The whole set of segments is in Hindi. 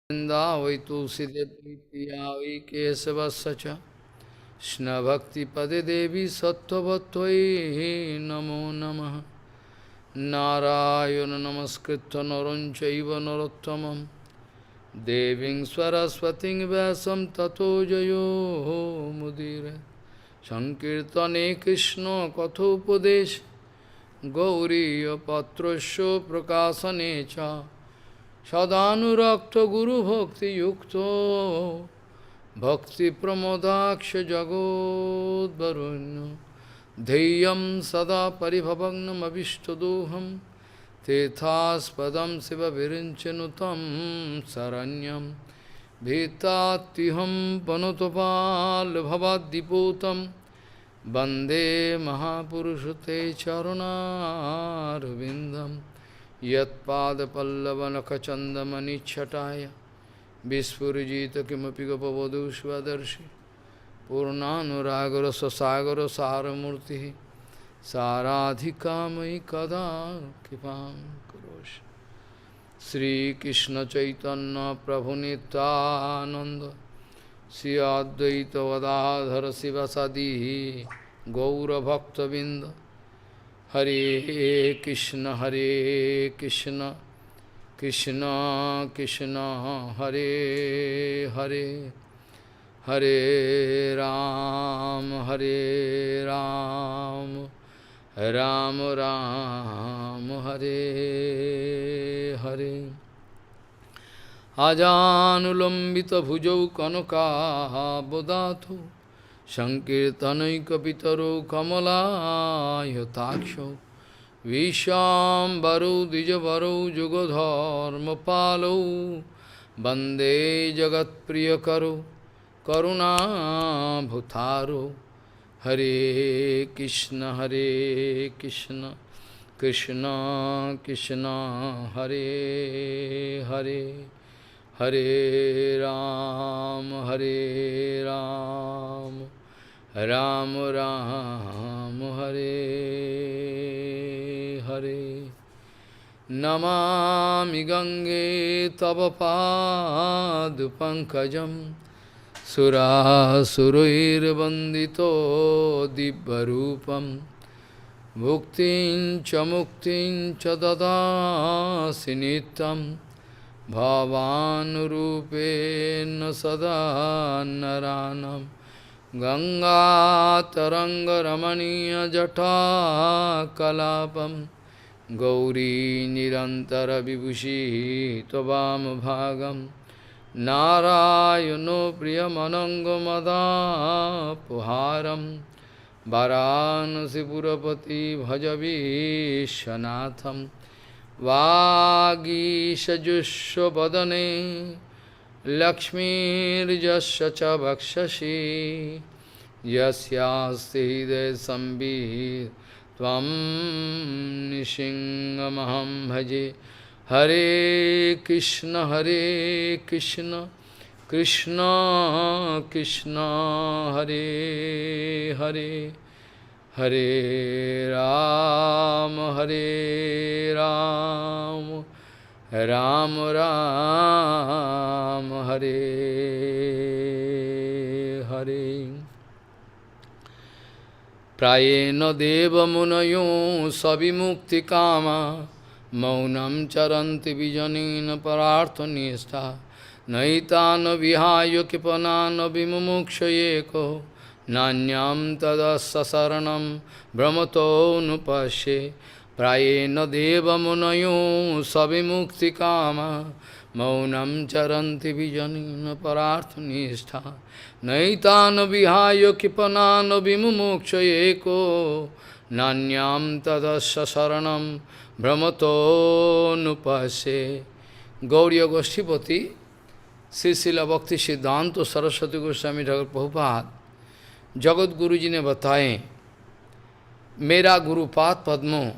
वै तुलसीदेव प्रिया वै केशवस्य च कृष्णभक्तिपदे देवी सत्त्ववत्त्वयि नमो नमः। नारायण नमस्कृत्य नरं चैव नरोत्तमं देवीं सरस्वतीं व्यासं ततो जयो मुदीरये। संकीर्तने कृष्ण कथोपदेश गौरीयपत्रस्य प्रकाशने च सदानुरक्त गुरु भक्ति युक्तो भक्ति प्रमोदाक्ष जगोद्वरुण्य धैर्यं सदा परिभवग्नमभिष्टदोहं तेथास्पदं शिवविरिञ्चनुतं शरण्यं भीतात्युहं पनुतपाल्भवाद्दिपूतं वन्दे महापुरुषते चरुणारविन्दम् यत्पादपल्लवनखचन्दमनिच्छटाय विस्फुरिजित किमपि गपवधू स्वदर्शि पूर्णानुरागरससागरसारमूर्तिः साराधिकामयि कदा कृपां करोषि। श्रीकृष्णचैतन्य प्रभुनितानन्द श्री अद्वैत गदाधर शिवसदि गौरभक्तबिंद हरे कृष्ण कृष्ण कृष्ण हरे हरे हरे राम राम राम हरे हरे। आजानुलंबित भुजौ कनकाबदातु संकीर्तनैकपितरो कमलायताक्षौ विश्वाम्बरौ द्विजवरौ जुगधर्मपालौ वन्दे जगत्प्रियकरो करुणाभुतारो। हरे कृष्ण कृष्ण कृष्ण हरे हरे हरे राम राम राम हरे हरे। नमामि गंगे तव पादपङ्कजं सुरासुरैर्वन्दितो दिव्यरूपं भुक्तिं च मुक्तिं च ददासि नित्यं भावानुरूपेण सदा नराणां। गंगातरङ्गरमणीयजटाकलापं गौरी निरन्तरविभूषिः त्ववामभागं नारायणो प्रियमनङ्गमदापहारं वाराणसीपुरपति भजवीशनाथं। वागीशजुष्वदने लक्ष्मीर्यस्य च वक्षसि यस्यास्ति हृदये संवित् त्वं नृसिंहमहं भजे। हरे कृष्ण कृष्ण कृष्ण हरे हरे हरे राम राम राम हरे हरे। प्रायेण देवमुनयो सविमुक्तिकामा मौनं चरन्ति विजनेन परार्थनिष्ठा। नैतान् विहाय कृपणान् विमुमुक्षयेको नान्यं तदस्य शरणं भ्रमतोऽनुपश्ये। प्रायेण देवमुनयो सविमुक्तिकामा मौनं चरन्ति विजनेन परार्थनिष्ठा। नैतान् विहाय कृपणान् विमुमुक्षयेको नान्यं तदस्य शरणं भ्रमतोऽनुपश्ये। गौड़ीय गोष्ठीपति श्री शिला भक्ति सिद्धांत सरस्वती गोस्वामी ठाकुर प्रभुपाद जगत गुरु जी ने बताएं, मेरा गुरुपाद पद्मों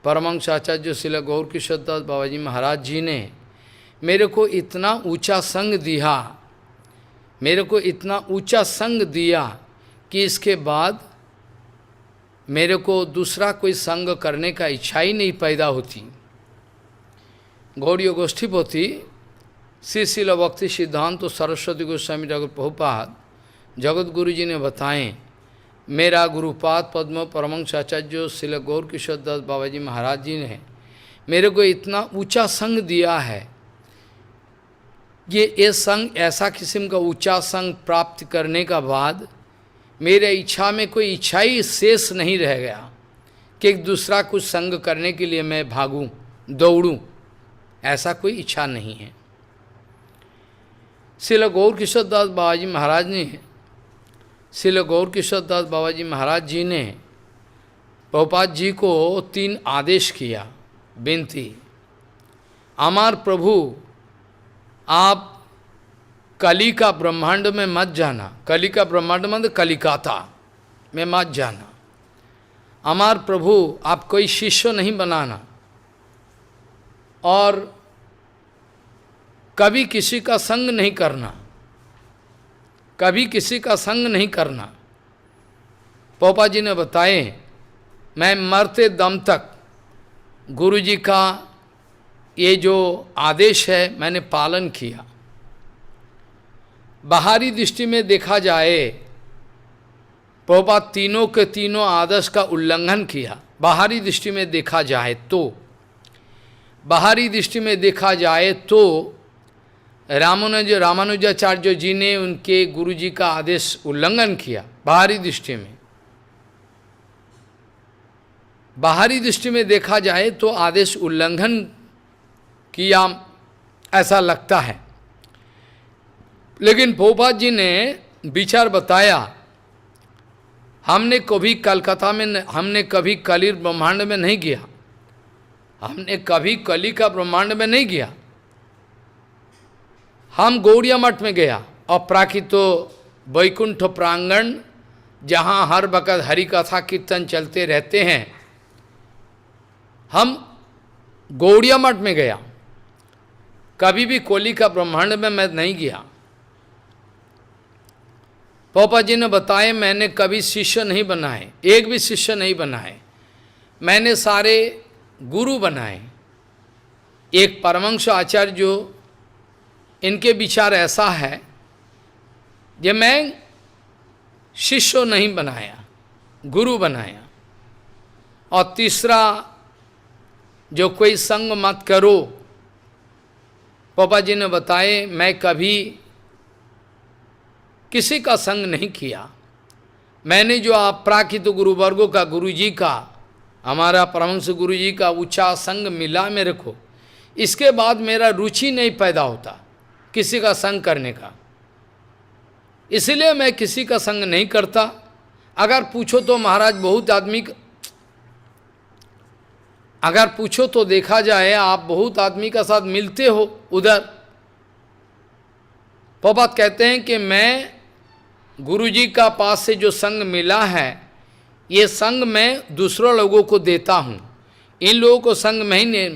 परमहंस आचार्य शिला गौर किशोर दास बाबा जी महाराज जी ने मेरे को इतना ऊंचा संग दिया, मेरे को इतना ऊंचा संग दिया कि इसके बाद मेरे को दूसरा कोई संग करने का इच्छा ही नहीं पैदा होती। गौड़ीय गोष्ठीपति श्री शिल भक्ति सिद्धांत सरस्वती गोस्वामी ठाकुर प्रभुपाद जगत गुरु जी ने बताएं, मेरा गुरुपाद पद्म परमहंस आचार्य श्रील गौर किशोर दास बाबा जी महाराज जी ने मेरे को इतना ऊंचा संग दिया है। ये संग ऐसा किस्म का ऊंचा संग प्राप्त करने का बाद मेरे इच्छा में कोई इच्छा ही शेष नहीं रह गया कि एक दूसरा कुछ संग करने के लिए मैं भागूं, दौड़ूं, ऐसा कोई इच्छा नहीं है। श्रील गौर किशोर दास बाबा जी महाराज ने श्रील गौर किशोर दास बाबा जी महाराज जी ने प्रभुपाद जी को 3 आदेश किया, विनती। अमार प्रभु, आप कली का ब्रह्मांड में मत जाना, कली का ब्रह्मांड मतलब कलिकाता में मत जाना। अमार प्रभु, आप कोई शिष्य नहीं बनाना और कभी किसी का संग नहीं करना, कभी किसी का संग नहीं करना। पोपा जी ने बताए, मैं मरते दम तक गुरु जी का ये जो आदेश है मैंने पालन किया। बाहरी दृष्टि में देखा जाए, प्रभुपाद तीनों के तीनों आदर्श का उल्लंघन किया। बाहरी दृष्टि में देखा जाए तो, बाहरी दृष्टि में देखा जाए तो रामानुजाचार्य जी ने उनके गुरु जी का आदेश उल्लंघन किया। बाहरी दृष्टि में, बाहरी दृष्टि में देखा जाए तो आदेश उल्लंघन किया ऐसा लगता है। लेकिन प्रभुपाद जी ने विचार बताया, हमने कभी कलकत्ता में, हमने कभी कली ब्रह्मांड में नहीं गया, हमने कभी कली का ब्रह्मांड में नहीं गया। हम गौड़िया मठ में गया, अपराकृतो वैकुंठ प्रांगण जहाँ हर वक़्त हरि कथा कीर्तन चलते रहते हैं, हम गौड़िया मठ में गया। कभी भी कोली का ब्रह्मांड में मैं नहीं गया। पोपा जी ने बताए, मैंने कभी शिष्य नहीं बनाए, एक भी शिष्य नहीं बनाए, मैंने सारे गुरु बनाए। एक परमहंस आचार्य जो, इनके विचार ऐसा है कि मैं शिष्य नहीं बनाया, गुरु बनाया। और तीसरा, जो कोई संग मत करो, पापा जी ने बताए, मैं कभी किसी का संग नहीं किया। मैंने जो अपराकृत गुरु वर्गों का, गुरु जी का, हमारा परमहंस गुरु जी का ऊंचा संग मिला मेरे को, इसके बाद मेरा रुचि नहीं पैदा होता किसी का संग करने का, इसलिए मैं किसी का संग नहीं करता। अगर पूछो तो महाराज बहुत आदमी, अगर पूछो तो देखा जाए आप बहुत आदमी का साथ मिलते हो उधर। प्रभुपाद कहते हैं कि मैं गुरुजी का पास से जो संग मिला है, ये संग मैं दूसरों लोगों को देता हूँ। इन लोगों को संग में ही,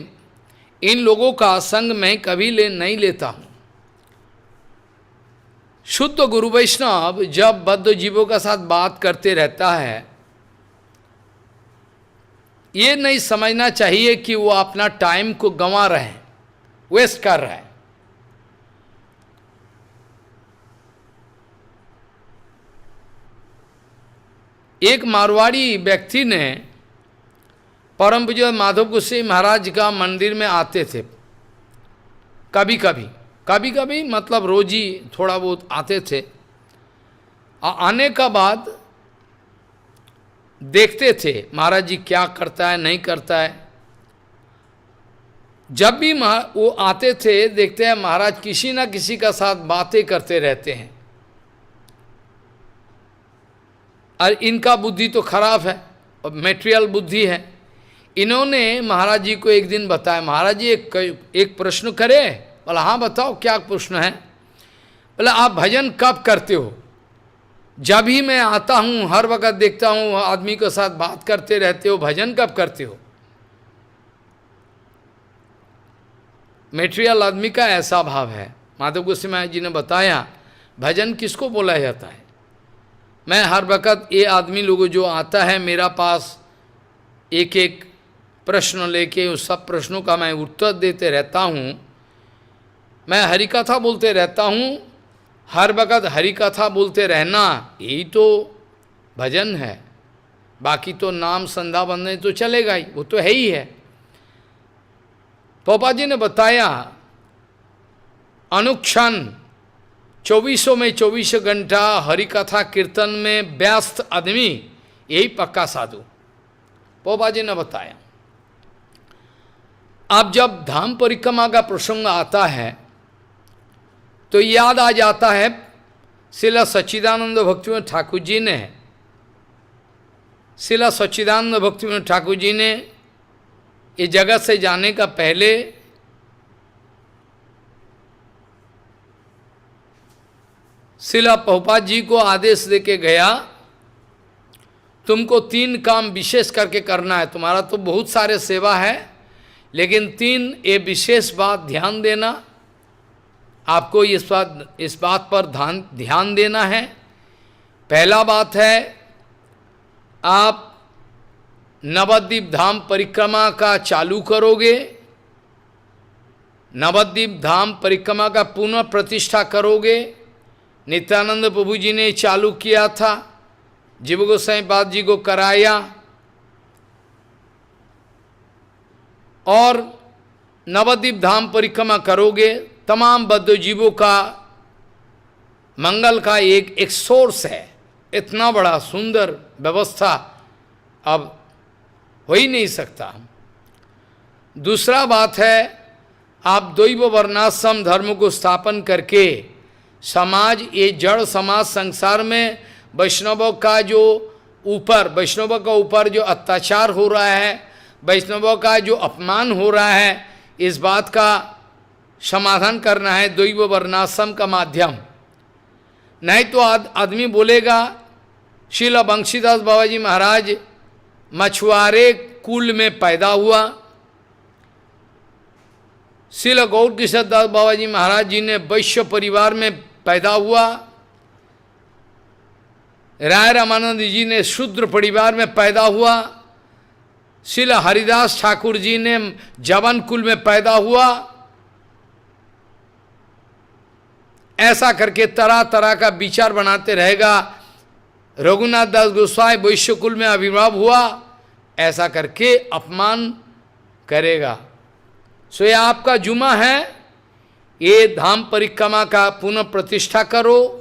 इन लोगों का संग मैं कभी नहीं लेता हूँ। शुद्ध गुरु वैष्णव जब बद्ध जीवों का साथ बात करते रहता है, ये नहीं समझना चाहिए कि वो अपना टाइम को गंवा रहे हैं, वेस्ट कर रहे हैं। एक मारवाड़ी व्यक्ति ने परम पूज्य माधव गोसाई महाराज का मंदिर में आते थे, कभी कभी, कभी कभी मतलब रोज ही थोड़ा बहुत आते थे। आने का बाद देखते थे महाराज जी क्या करता है नहीं करता है। जब भी वो आते थे, देखते हैं महाराज किसी ना किसी का साथ बातें करते रहते हैं। और इनका बुद्धि तो खराब है और मेटेरियल बुद्धि है। इन्होंने महाराज जी को एक दिन बताया, महाराज जी एक प्रश्न करे। बोला हाँ बताओ क्या प्रश्न है। बोला आप भजन कब करते हो? जब ही मैं आता हूँ हर वक्त देखता हूँ आदमी के साथ बात करते रहते हो, भजन कब करते हो? मेटेरियल आदमी का ऐसा भाव है। माधव गोसाई जी ने बताया भजन किसको बोला जाता है। मैं हर वक्त ये आदमी लोगों जो आता है मेरा पास एक एक प्रश्न लेके, उस सब प्रश्नों का मैं उत्तर देते रहता हूँ। मैं हरि कथा बोलते रहता हूँ, हर वक़्त हरि कथा बोलते रहना, यही तो भजन है। बाकी तो नाम संध्या वंदन तो चलेगा ही, वो तो है ही है। पापा जी ने बताया, अनुक्षण 24 में 24 घंटा हरि कथा कीर्तन में व्यस्त आदमी यही पक्का साधु, पापा जी ने बताया। अब जब धाम परिक्रमा का प्रसंग आता है तो याद आ जाता है, श्रील सच्चिदानंद भक्तिविनोद ठाकुर जी ने, श्रील सच्चिदानंद भक्तिविनोद ठाकुर जी ने इस जगत से जाने का पहले श्रील प्रभुपाद जी को आदेश देके गया, तुमको 3 काम विशेष करके करना है। तुम्हारा तो बहुत सारे सेवा है, लेकिन 3 ये विशेष बात ध्यान देना, आपको इस बात पर ध्यान देना है। पहला बात है, आप नवद्वीप धाम परिक्रमा का चालू करोगे, नवद्वीप धाम परिक्रमा का पुनः प्रतिष्ठा करोगे। नित्यानंद प्रभु जी ने चालू किया था, जीव गोसाई पाद जी को कराया, और नवद्वीप धाम परिक्रमा करोगे। तमाम बद्ध जीवों का मंगल का एक सोर्स है, इतना बड़ा सुंदर व्यवस्था अब हो ही नहीं सकता। दूसरा बात है, आप द्वैव वर्णाश्रम धर्म को स्थापन करके समाज, ये जड़ समाज संसार में वैष्णवों का ऊपर जो अत्याचार हो रहा है, वैष्णवों का जो अपमान हो रहा है, इस बात का समाधान करना है द्वैव वर्णाश्रम का माध्यम। नहीं तो आदमी बोलेगा, श्रील बंशीदास बाबा जी महाराज मछुआरे कुल में पैदा हुआ, श्रील गौर किशोर दास बाबा जी महाराज जी ने वैश्य परिवार में पैदा हुआ, राय रामानंद जी ने शूद्र परिवार में पैदा हुआ, श्रील हरिदास ठाकुर जी ने जवन कुल में पैदा हुआ। ऐसा करके तरह तरह का विचार बनाते रहेगा। रघुनाथ दास गोस्वामी वैश्य कुल में आविर्भाव हुआ, ऐसा करके अपमान करेगा। सो ये आपका जुमा है, ये धाम परिक्रमा का पुनः प्रतिष्ठा करो।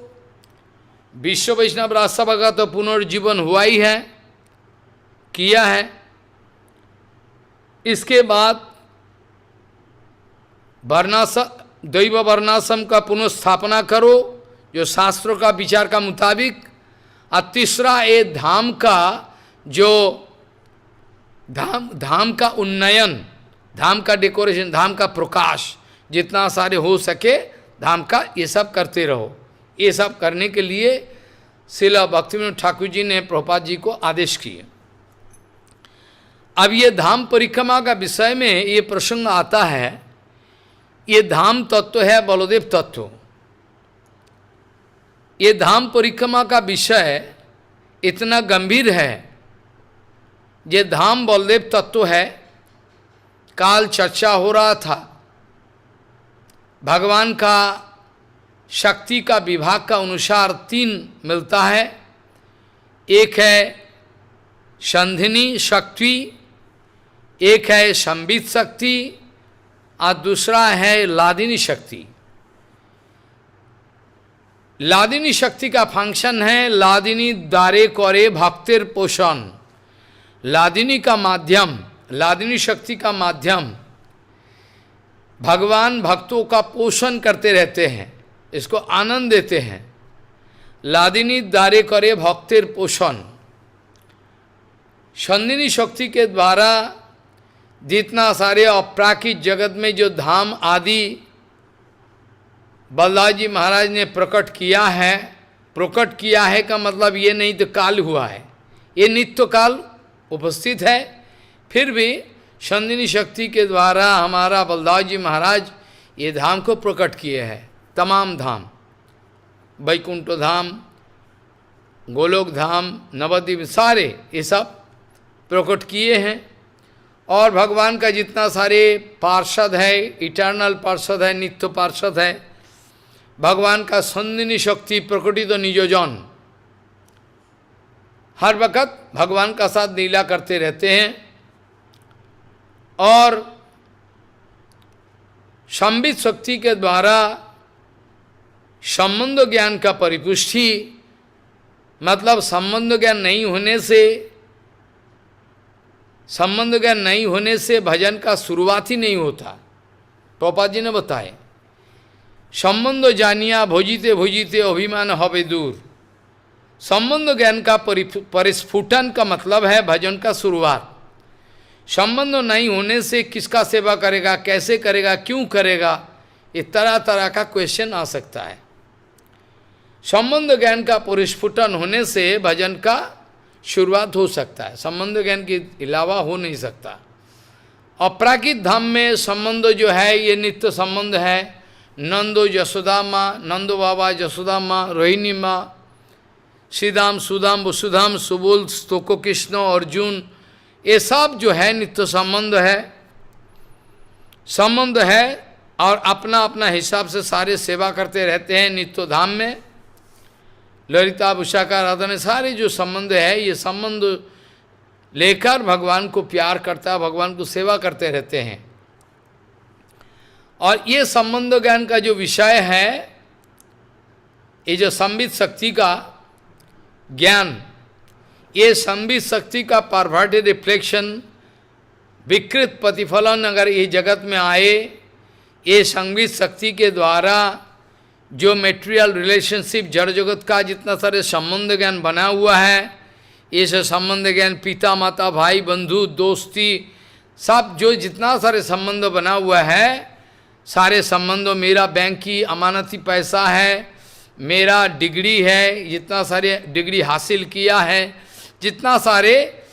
विश्व वैष्णव राजसभा का तो पुनर्जीवन हुआ ही है, किया है। इसके बाद दैव वर्णाश्रम का पुनर्स्थापना करो, जो शास्त्रों का विचार का मुताबिक। और तीसरा, ये धाम का जो धाम का उन्नयन, धाम का डेकोरेशन, धाम का प्रकाश, जितना सारे हो सके धाम का, ये सब करते रहो। ये सब करने के लिए श्रील भक्तिविनोद ठाकुर जी ने प्रभुपाद जी को आदेश किए। अब ये धाम परिक्रमा का विषय में ये प्रसंग आता है। ये धाम तत्व है बलदेव तत्व। ये धाम परिक्रमा का विषय इतना गंभीर है। ये धाम बलदेव तत्व है। काल चर्चा हो रहा था, भगवान का शक्ति का विभाग का अनुसार 3 मिलता है। एक है संधिनी शक्ति, एक है संबित शक्ति, और दूसरा है लादिनी शक्ति। लादिनी शक्ति का फंक्शन है लादिनी दारे करे भक्तिर पोषण। लादिनी का माध्यम, लादिनी शक्ति का माध्यम भगवान भक्तों का पोषण करते रहते हैं, इसको आनंद देते हैं। लादिनी दारे करे भक्तिर पोषण। संदिनी शक्ति के द्वारा जितना सारे अपराकित जगत में जो धाम आदि बलदास जी महाराज ने प्रकट किया है का मतलब ये नहीं तो काल हुआ है, ये नित्य काल उपस्थित है। फिर भी संदिनी शक्ति के द्वारा हमारा बलदास जी महाराज ये धाम को प्रकट किए हैं। तमाम धाम, वैकुंठ धाम, गोलोक धाम, नवद्वीप, सारे ये सब प्रकट किए हैं। और भगवान का जितना सारे पार्षद है, इटर्नल पार्षद है, नित्य पार्षद है, भगवान का संदिनी शक्ति प्रकटित नियोजन हर वक्त भगवान का साथ लीला करते रहते हैं। और संबित शक्ति के द्वारा संबंध ज्ञान का परिपुष्टि, मतलब संबंध ज्ञान नहीं होने से भजन का शुरुआत ही नहीं होता। प्रभुपाद जी ने बताए, संबंध जानिया भोजिते भोजिते अभिमान हवे दूर। संबंध ज्ञान का परिस्फुटन का मतलब है भजन का शुरुआत। संबंध नहीं होने से किसका सेवा करेगा, कैसे करेगा, क्यों करेगा, ये तरह तरह का क्वेश्चन आ सकता है। संबंध ज्ञान का परिस्फुटन होने से भजन का शुरुआत हो सकता है, संबंध ज्ञान के अलावा हो नहीं सकता। अपराकित धाम में संबंध जो है ये नित्य संबंध है। नंदो यशोदा माँ, नंदो बाबा यशोदा माँ, रोहिणी माँ, श्रीदाम सुदाम वसुधाम सुबोल स्तोको कृष्ण अर्जुन, ये सब जो है नित्य संबंध है। और अपना अपना हिसाब से सारे सेवा करते रहते हैं नित्य धाम में। ललिता उषा राधा सारे जो संबंध है, ये संबंध लेकर भगवान को प्यार करता है, भगवान को सेवा करते रहते हैं। और ये संबंध ज्ञान का जो विषय है, ये जो संबित शक्ति का ज्ञान, ये संबित शक्ति का परवर्टेड रिफ्लेक्शन, विकृत प्रतिफलन अगर ये जगत में आए, ये संबित शक्ति के द्वारा जो मेटेरियल रिलेशनशिप जड़ जगत का जितना सारे संबंध ज्ञान बना हुआ है, ये सब संबंध ज्ञान पिता माता भाई बंधु दोस्ती सब जो जितना सारे संबंध बना हुआ है, सारे संबंधों, मेरा बैंक की अमानती पैसा है, मेरा डिग्री है, जितना सारे डिग्री हासिल किया है, जितना सारे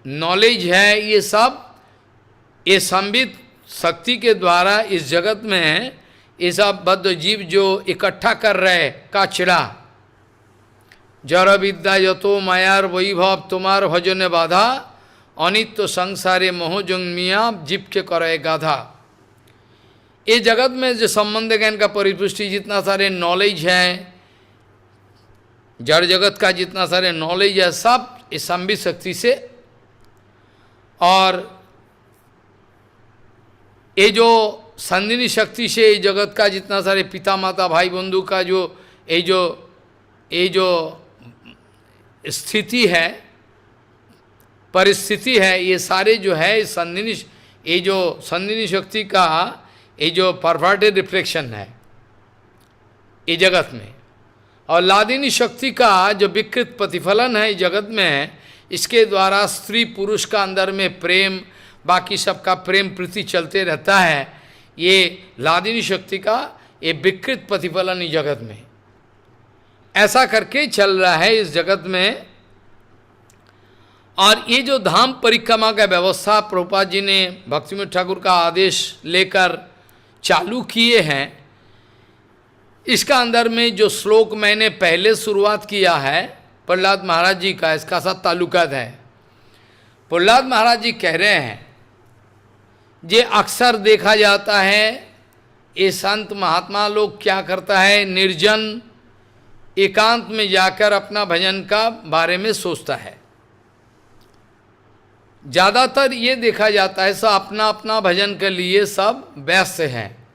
नॉलेज है, ये सब ये संबित शक्ति के द्वारा इस जगत में ये सब बद्ध जीव जो इकट्ठा कर रहे कचरा, जड़ विद्या यतो मायार वैभव तुम्हार भजन बाधा, अनित्य संसारे मोहजंगमिया जीव के करे गाधा। ये जगत में जो संबंध ज्ञान का परिपुष्टि, जितना सारे नॉलेज है, जड़ जगत का जितना सारे नॉलेज है, सब इस संबित शक्ति से। और ये जो संदिनी शक्ति से इस जगत का जितना सारे पिता माता भाई बंधु का जो ये जो स्थिति है, परिस्थिति है, ये सारे जो है ये जो संदिनी शक्ति का ये जो परवर्टेड रिफ्लेक्शन है ये जगत में। और लादिनी शक्ति का जो विकृत प्रतिफलन है जगत में, इसके द्वारा स्त्री पुरुष का अंदर में प्रेम, बाकी सबका प्रेम प्रीति चलते रहता है। ये लादिनी शक्ति का ये विकृत प्रतिफलन इस जगत में ऐसा करके चल रहा है इस जगत में। और ये जो धाम परिक्रमा का व्यवस्था प्रभुपाद जी ने भक्तिविनोद ठाकुर का आदेश लेकर चालू किए हैं, इसका अंदर में जो श्लोक मैंने पहले शुरुआत किया है प्रहलाद महाराज जी का, इसका साथ ताल्लुकात है। प्रहलाद महाराज जी कह रहे हैं, ये अक्सर देखा जाता है ये संत महात्मा लोग क्या करता है, निर्जन एकांत में जाकर अपना भजन का बारे में सोचता है। ज़्यादातर ये देखा जाता है सब अपना अपना भजन के लिए सब व्यस्त हैं।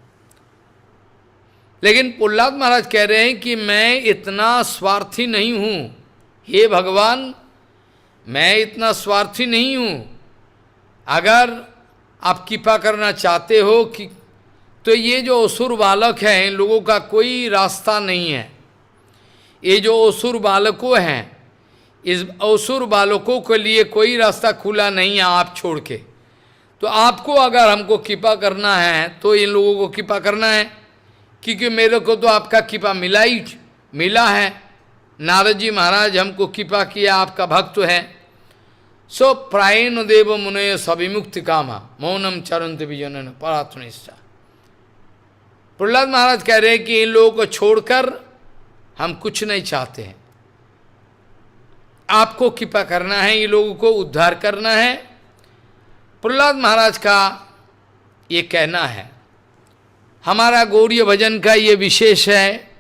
लेकिन प्रहलाद महाराज कह रहे हैं कि मैं इतना स्वार्थी नहीं हूँ, हे भगवान मैं इतना स्वार्थी नहीं हूँ। अगर आप कृपा करना चाहते हो कि तो ये जो असुर बालक हैं, इन लोगों का कोई रास्ता नहीं है। ये जो असुर बालकों हैं, इस असुर बालकों के लिए कोई रास्ता खुला नहीं है आप छोड़ के। तो आपको अगर हमको कृपा करना है तो इन लोगों को कृपा करना है, क्योंकि मेरे को तो आपका कृपा मिला है। नारद जी महाराज हमको कृपा किया, आपका भक्त है। सो प्रायण देव मुनय सविमुक्ति कामा मौनम चरंत विजन परात्मनिष्ठा। प्रहलाद महाराज कह रहे हैं कि इन लोगों को छोड़कर हम कुछ नहीं चाहते हैं, आपको कृपा करना है, ये लोगों को उद्धार करना है। प्रहलाद महाराज का ये कहना है, हमारा गौड़ीय भजन का ये विशेष है।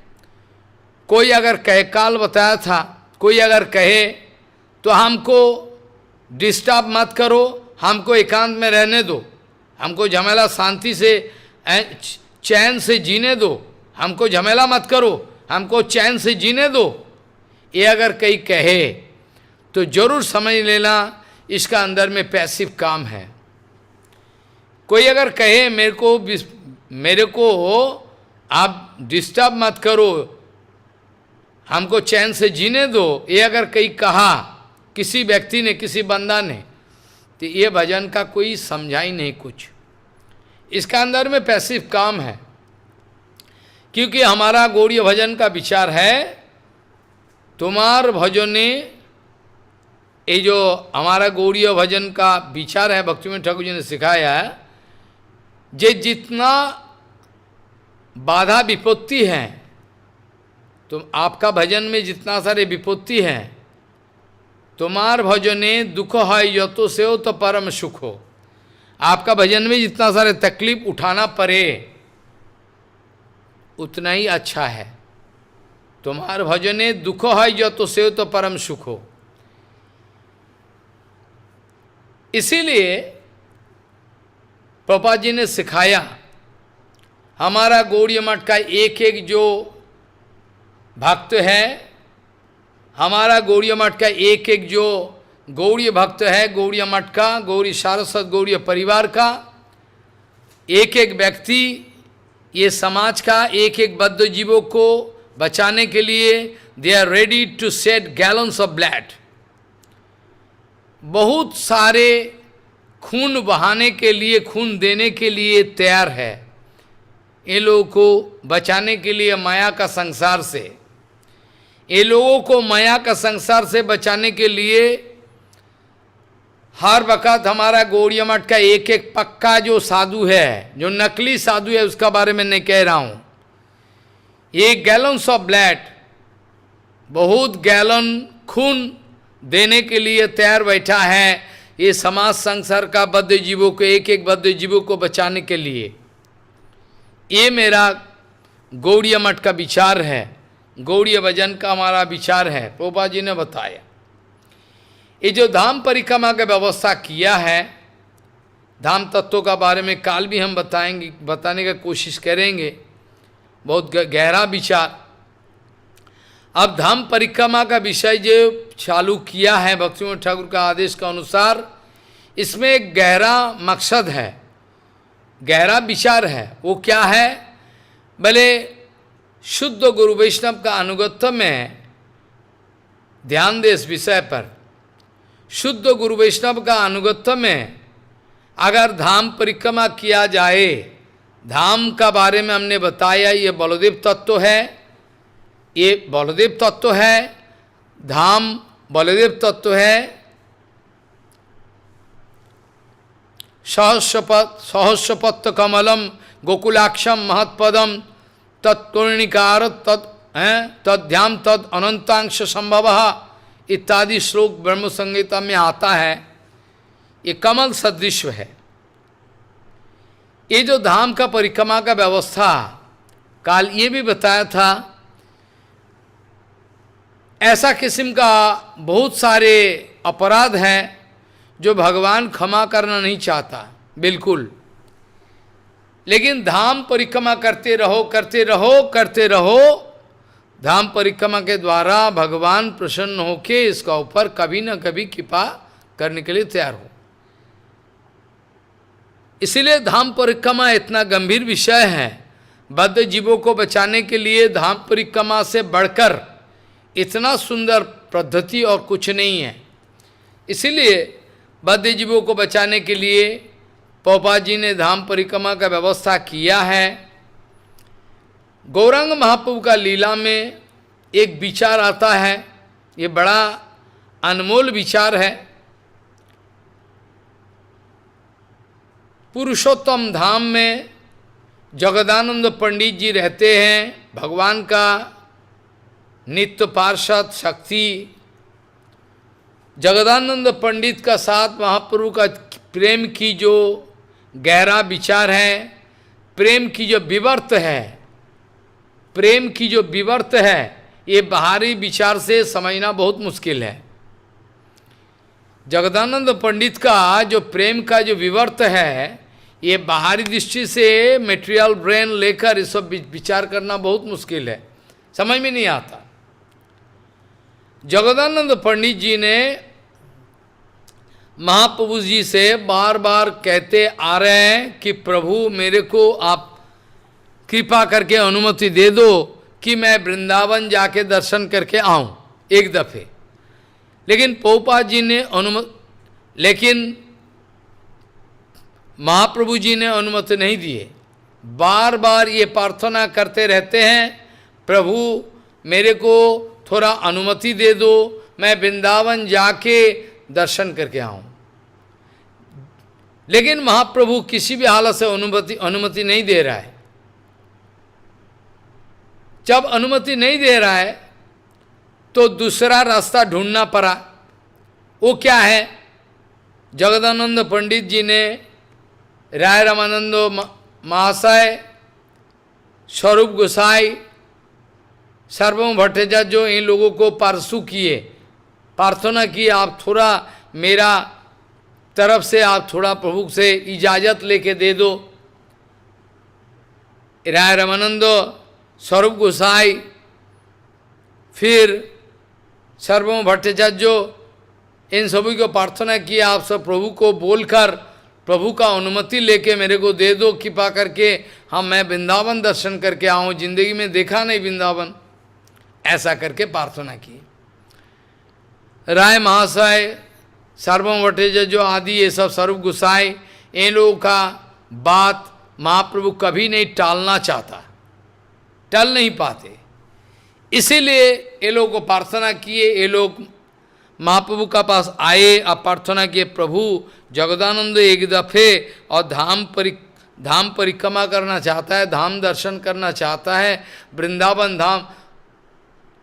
कोई अगर कहे, काल बताया था, कोई अगर कहे तो हमको डिस्टर्ब मत करो, हमको एकांत में रहने दो, हमको झमेला शांति से चैन से जीने दो, हमको झमेला मत करो, हमको चैन से जीने दो, ये अगर कहीं कहे तो जरूर समझ लेना इसका अंदर में पैसिव काम है। कोई अगर कहे मेरे को आप डिस्टर्ब मत करो, हमको चैन से जीने दो, ये अगर कहीं कहा किसी व्यक्ति ने, किसी बंदा ने, तो ये भजन का कोई समझा ही नहीं कुछ। इसका अंदर में पैसिव काम है। क्योंकि हमारा गौड़ीय भजन का विचार है, तुम्हार भजने, ये जो हमारा गौड़ीय भजन का विचार है, भक्तिविनोद ठाकुर जी ने सिखाया है, जे जितना बाधा विपत्ति है, तो आपका भजन में जितना सारे विपत्ति है, तुम्हार भजने दुख है यतो से हो तो परम सुख हो। आपका भजन में जितना सारे तकलीफ उठाना पड़े उतना ही अच्छा है। तुम्हार भजने दुख है यतो से हो तो परम सुख हो। इसीलिए प्रभुपाद जी ने सिखाया, हमारा गौड़ीय मठ का एक एक जो भक्त है, हमारा गौड़ीय मठ का एक एक जो गौड़ीय भक्त है, गौड़ीय मठ का, गौरी सारस्वत गौड़ीय परिवार का एक एक व्यक्ति, ये समाज का एक एक बद्ध जीवों को बचाने के लिए they are ready to shed gallons of blood. बहुत सारे खून बहाने के लिए, खून देने के लिए तैयार है। ये लोगों को बचाने के लिए माया का संसार से, ये लोगों को माया का संसार से बचाने के लिए हर वक्त हमारा गौड़ीय मठ का एक एक पक्का जो साधु है, जो नकली साधु है, उसका बारे में नहीं कह रहा हूँ, ये गैलन्स ऑफ ब्लड, बहुत गैलन खून देने के लिए तैयार बैठा है, ये समाज संसार का बद्ध जीवों को, एक एक बद्ध जीवों को बचाने के लिए। ये मेरा गौड़ीय मठ का विचार है, गौड़ीय भजन का हमारा विचार है। प्रभुपाद जी ने बताया, ये जो धाम परिक्रमा का व्यवस्था किया है, धाम तत्वों का बारे में काल भी हम बताएंगे, बताने का कोशिश करेंगे, बहुत गहरा विचार। अब धाम परिक्रमा का विषय जो चालू किया है भक्तिविनोद ठाकुर का आदेश का अनुसार, इसमें एक गहरा मकसद है, गहरा विचार है। वो क्या है? भले शुद्ध गुरु वैष्णव का अनुगत्य में ध्यान दे इस विषय पर। शुद्ध गुरु वैष्णव का अनुगत्य में अगर धाम परिक्रमा किया जाए, धाम का बारे में हमने बताया, ये बलदेव तत्व है, ये बलदेव तत्व है, धाम बलदेव तत्व है। सहस्रपत्र कमलम गोकुलाक्षम महत्पदम तत्पूर्णिकार तद्ध्याम तद अनंतांश संभव इत्यादि श्लोक ब्रह्म संहिता में आता है। ये कमल सदृश है। ये जो धाम का परिक्रमा का व्यवस्था, काल ये भी बताया था, ऐसा किस्म का बहुत सारे अपराध हैं जो भगवान क्षमा करना नहीं चाहता, बिल्कुल। लेकिन धाम परिक्रमा करते रहो, करते रहो, करते रहो, धाम परिक्रमा के द्वारा भगवान प्रसन्न होके इसका ऊपर कभी न कभी कृपा करने के लिए तैयार हो। इसीलिए धाम परिक्रमा इतना गंभीर विषय है। बद्ध जीवों को बचाने के लिए धाम परिक्रमा से बढ़कर इतना सुंदर पद्धति और कुछ नहीं है। इसीलिए बद्ध जीवों को बचाने के लिए प्रभुपाद जी ने धाम परिक्रमा का व्यवस्था किया है। गौरांग महाप्रभु का लीला में एक विचार आता है, ये बड़ा अनमोल विचार है। पुरुषोत्तम धाम में जगदानंद पंडित जी रहते हैं, भगवान का नित्य पार्षद शक्ति। जगदानंद पंडित का साथ महाप्रभु का प्रेम की जो गहरा विचार है, प्रेम की जो विवर्त है, प्रेम की जो विवर्त है, ये बाहरी विचार से समझना बहुत मुश्किल है। जगदानंद पंडित का जो प्रेम का जो विवर्त है, ये बाहरी दृष्टि से मेटेरियल ब्रेन लेकर इस सब विचार करना बहुत मुश्किल है, समझ में नहीं आता। जगदानंद पंडित जी ने महाप्रभु जी से बार बार कहते आ रहे हैं कि प्रभु मेरे को आप कृपा करके अनुमति दे दो कि मैं वृंदावन जाके दर्शन करके आऊं एक दफे। लेकिन प्रभुपाद जी ने लेकिन महाप्रभु जी ने अनुमति नहीं दिए। बार बार ये प्रार्थना करते रहते हैं, प्रभु मेरे को थोड़ा अनुमति दे दो, मैं वृंदावन जाके दर्शन करके आऊं। लेकिन महाप्रभु किसी भी हालत से अनुमति नहीं दे रहा है। जब अनुमति नहीं दे रहा है तो दूसरा रास्ता ढूंढना पड़ा। वो क्या है? जगदानंद पंडित जी ने राय रामानंद महाशय, स्वरूप गोसाई, सर्वम भट्टाचार्य, इन लोगों को परसू किए, प्रार्थना की आप थोड़ा मेरा तरफ से आप थोड़ा प्रभु से इजाजत लेके दे दो। राय रामानंद, स्वरूप गोसाई, फिर सर्वम भट्टाचार्य, इन सभी को प्रार्थना किया आप सब प्रभु को बोलकर प्रभु का अनुमति लेके मेरे को दे दो कृपा करके, हम मैं वृंदावन दर्शन करके आऊँ, जिंदगी में देखा नहीं वृंदावन, ऐसा करके प्रार्थना की। राय महाशय, सर्वम भट्टाचार्य आदि ये सब, स्वरूप गोसाई, इन लोगों का बात महाप्रभु कभी नहीं टालना चाहता, टल नहीं पाते। इसीलिए ये लोग को प्रार्थना किए, ये लोग महाप्रभु का पास आए, अब प्रार्थना किए, प्रभु जगदानंद एक दफे और धाम परिक्रमा करना चाहता है, धाम दर्शन करना चाहता है, वृंदावन धाम,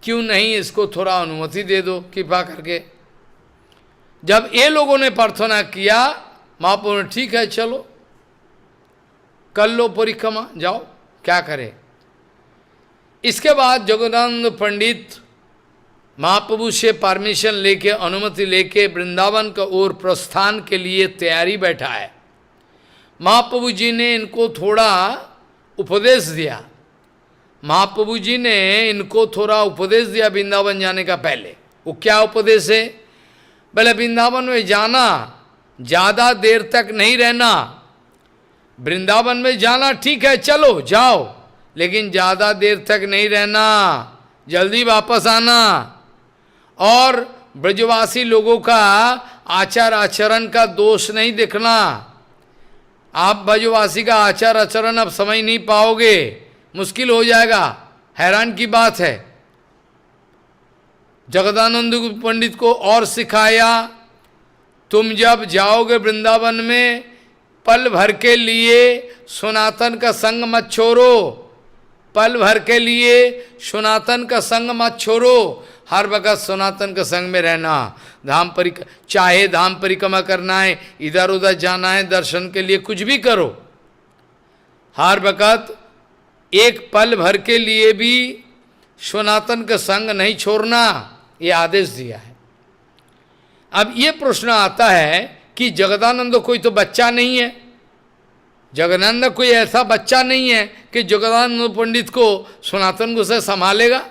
क्यों नहीं इसको थोड़ा अनुमति दे दो कृपा करके। जब ये लोगों ने प्रार्थना किया, महाप्रभु ने ठीक है चलो कर लो परिक्रमा, जाओ क्या करे। इसके बाद जगदानंद पंडित महाप्रभु से परमिशन लेके, अनुमति लेके वृंदावन का ओर प्रस्थान के लिए तैयारी बैठा है। महाप्रभु जी ने इनको थोड़ा उपदेश दिया, महाप्रभु जी ने इनको थोड़ा उपदेश दिया वृंदावन जाने का पहले। वो क्या उपदेश है? बोले वृंदावन में जाना, ज़्यादा देर तक नहीं रहना। वृंदावन में जाना ठीक है, चलो जाओ, लेकिन ज़्यादा देर तक नहीं रहना, जल्दी वापस आना। और ब्रजवासी लोगों का आचार आचरण का दोष नहीं देखना। आप ब्रजवासी का आचार आचरण अब समझ नहीं पाओगे, मुश्किल हो जाएगा, हैरान की बात है। जगदानंद पंडित को और सिखाया, तुम जब जाओगे वृंदावन में, पल भर के लिए सनातन का संग मत छोड़ो, पल भर के लिए सनातन का संग मत छोड़ो, हर वक्त सनातन के संग में रहना। चाहे धाम परिक्रमा करना है, इधर उधर जाना है, दर्शन के लिए कुछ भी करो, हर वक्त एक पल भर के लिए भी सनातन का संग नहीं छोड़ना, ये आदेश दिया है। अब ये प्रश्न आता है कि जगदानंद कोई तो बच्चा नहीं है, जगदानंद कोई ऐसा बच्चा नहीं है कि जगदानंद पंडित को सनातन गोसाई संभालेगा।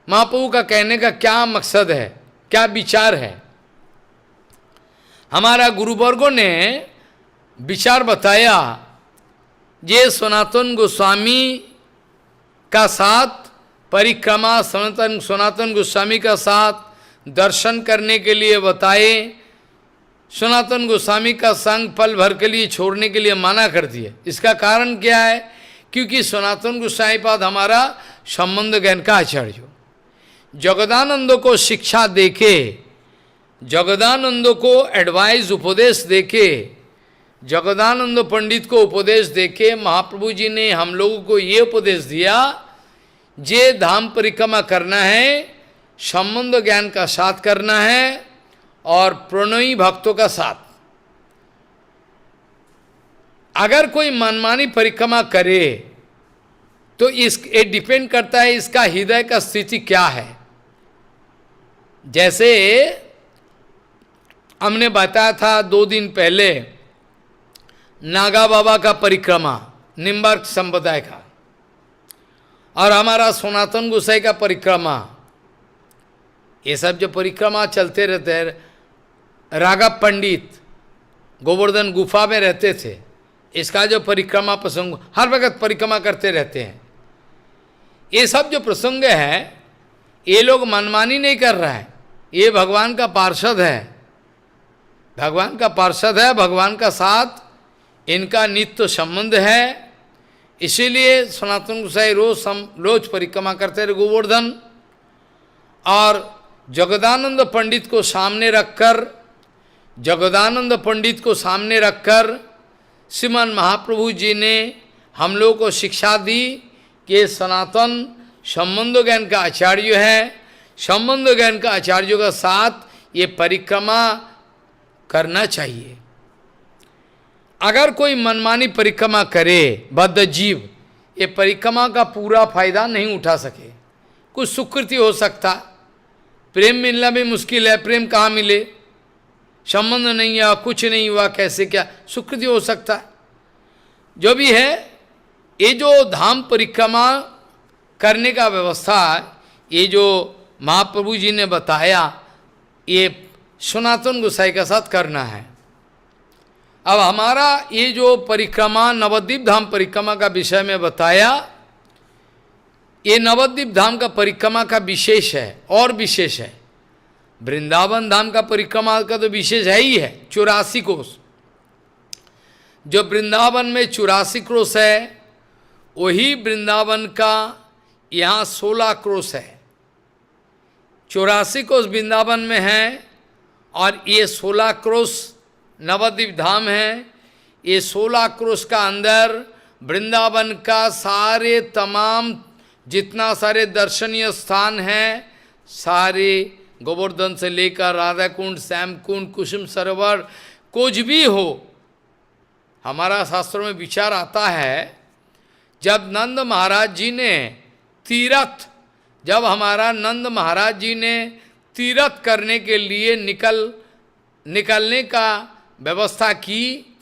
महाप्रभु का कहने का क्या मकसद है, क्या विचार है? हमारा गुरुवर्गों ने विचार बताया, ये सनातन गोस्वामी का साथ परिक्रमा, सनातन गोस्वामी का साथ दर्शन करने के लिए बताए, सनातन गोस्वामी का संग पल भर के लिए छोड़ने के लिए मना कर दिए। इसका कारण क्या है? क्योंकि सनातन गोस्वामी पाद हमारा संबंध ज्ञान का आचार्य, जगदानंद को शिक्षा देके, जगदानंद को एडवाइस उपदेश देके, जगदानंद पंडित को उपदेश देके महाप्रभु जी ने हम लोगों को ये उपदेश दिया, जे धाम परिक्रमा करना है, संबंध ज्ञान का साथ करना है, और प्रणयी भक्तों का साथ। अगर कोई मनमानी परिक्रमा करे तो ये डिपेंड करता है इसका हृदय का स्थिति क्या है। जैसे हमने बताया था 2 दिन पहले नागा बाबा का परिक्रमा, निम्बार्क संप्रदाय का, और हमारा सनातन गोसाई का परिक्रमा, ये सब जो परिक्रमा चलते रहते हैं। राघव पंडित गोवर्धन गुफा में रहते थे, इसका जो परिक्रमा प्रसंग हर वक्त परिक्रमा करते रहते हैं। ये सब जो प्रसंग है ये लोग मनमानी नहीं कर रहा है, ये भगवान का पार्षद है, भगवान का पार्षद है, भगवान का साथ इनका नित्य संबंध है। इसीलिए सनातन गोसाई रोज परिक्रमा करते रहे गोवर्धन। और जगदानंद पंडित को सामने रखकर, जगदानंद पंडित को सामने रखकर श्रीमान महाप्रभु जी ने हम लोगों को शिक्षा दी कि सनातन संबंध ज्ञान का आचार्य है, संबंध ज्ञान का आचार्यों का साथ ये परिक्रमा करना चाहिए। अगर कोई मनमानी परिक्रमा करे बद्ध जीव, ये परिक्रमा का पूरा फायदा नहीं उठा सके। कुछ सुकृति हो सकता, प्रेम मिलना भी मुश्किल है, प्रेम कहाँ मिले, संबंध नहीं हुआ, कुछ नहीं हुआ, कैसे क्या सुकृति हो सकता है। जो भी है, ये जो धाम परिक्रमा करने का व्यवस्था, ये जो महाप्रभु जी ने बताया, ये सनातन गोसाई के साथ करना है। अब हमारा ये जो परिक्रमा नवद्वीप धाम परिक्रमा का विषय में बताया, ये नवद्वीप धाम का परिक्रमा का विशेष है और विशेष है। वृंदावन धाम का परिक्रमा का तो विशेष है ही है, 84 कोस। जो वृंदावन में 84 क्रोश है, वही वृंदावन का यहाँ 16 क्रोश है। 84 कोस वृंदावन में है और ये 16 क्रोश नवद्वीप धाम है। ये 16 क्रोश का अंदर वृंदावन का सारे तमाम जितना सारे दर्शनीय स्थान हैं, सारे गोवर्धन से लेकर राधा कुंड, श्याम कुंड, कुसुम सरोवर, कुछ भी हो, हमारा शास्त्रों में विचार आता है। जब नंद महाराज जी ने तीर्थ, जब हमारा नंद महाराज जी ने तीर्थ करने के लिए निकलने का व्यवस्था की,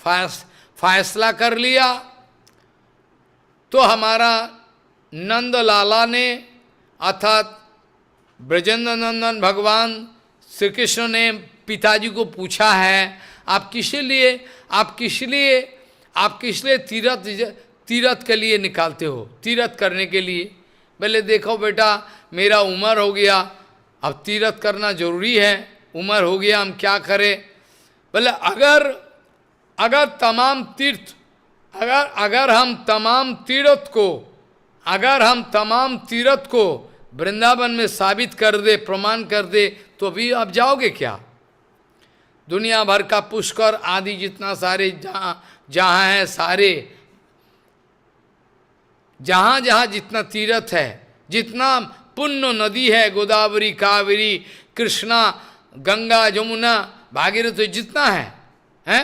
फैसला कर लिया, तो हमारा नंद लाला ने अर्थात ब्रजेंद्र नंदन भगवान श्री कृष्ण ने पिताजी को पूछा है, आप किस लिए तीर्थ के लिए निकालते हो, तीर्थ करने के लिए। पहले देखो बेटा, मेरा उम्र हो गया, अब तीर्थ करना जरूरी है, उम्र हो गया, हम क्या करें। बोले अगर तमाम तीर्थ, अगर हम तमाम तीर्थ को वृंदावन में साबित कर दे, प्रमाण कर दे, तो भी आप जाओगे क्या। दुनिया भर का पुष्कर आदि जितना सारे जहाँ है, सारे जहाँ जितना तीर्थ है, जितना पुण्य नदी है, गोदावरी, कावेरी, कृष्णा, गंगा, जमुना, भागीरथी, जितना है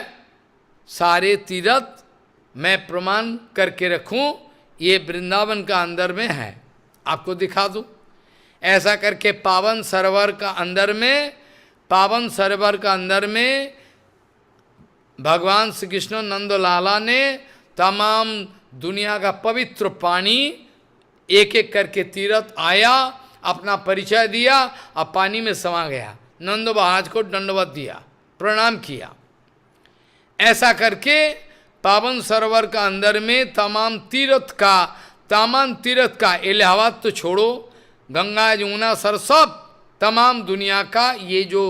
सारे तीर्थ मैं प्रमाण करके रखूं, ये वृंदावन का अंदर में है, आपको दिखा दूं। ऐसा करके पावन सरोवर का अंदर में भगवान श्री कृष्ण नंद लाला ने तमाम दुनिया का पवित्र पानी एक एक करके तीर्थ आया, अपना परिचय दिया और पानी में समा गया। नंद महाराज को दंडवत दिया, प्रणाम किया। ऐसा करके पावन सरोवर का अंदर में तमाम तीर्थ का इलाहाबाद तो छोड़ो, गंगा यमुना सरस्वत, तमाम दुनिया का ये जो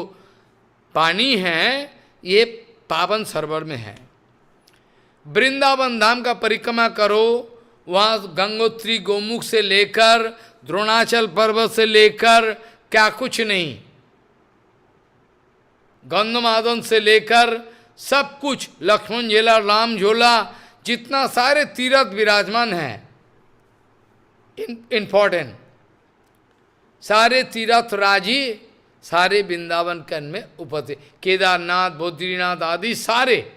पानी है, ये पावन सरोवर में है। वृंदावन धाम का परिक्रमा करो, वहाँ गंगोत्री गोमुख से लेकर द्रोणाचल पर्वत से लेकर क्या कुछ नहीं, गंधमादन से लेकर सब कुछ, लक्ष्मण झूला, राम झूला, जितना सारे तीर्थ विराजमान हैं, इम्पोर्टेंट सारे तीर्थ राजी सारे वृंदावन कन में उपस्थित, केदारनाथ, बद्रीनाथ आदि सारे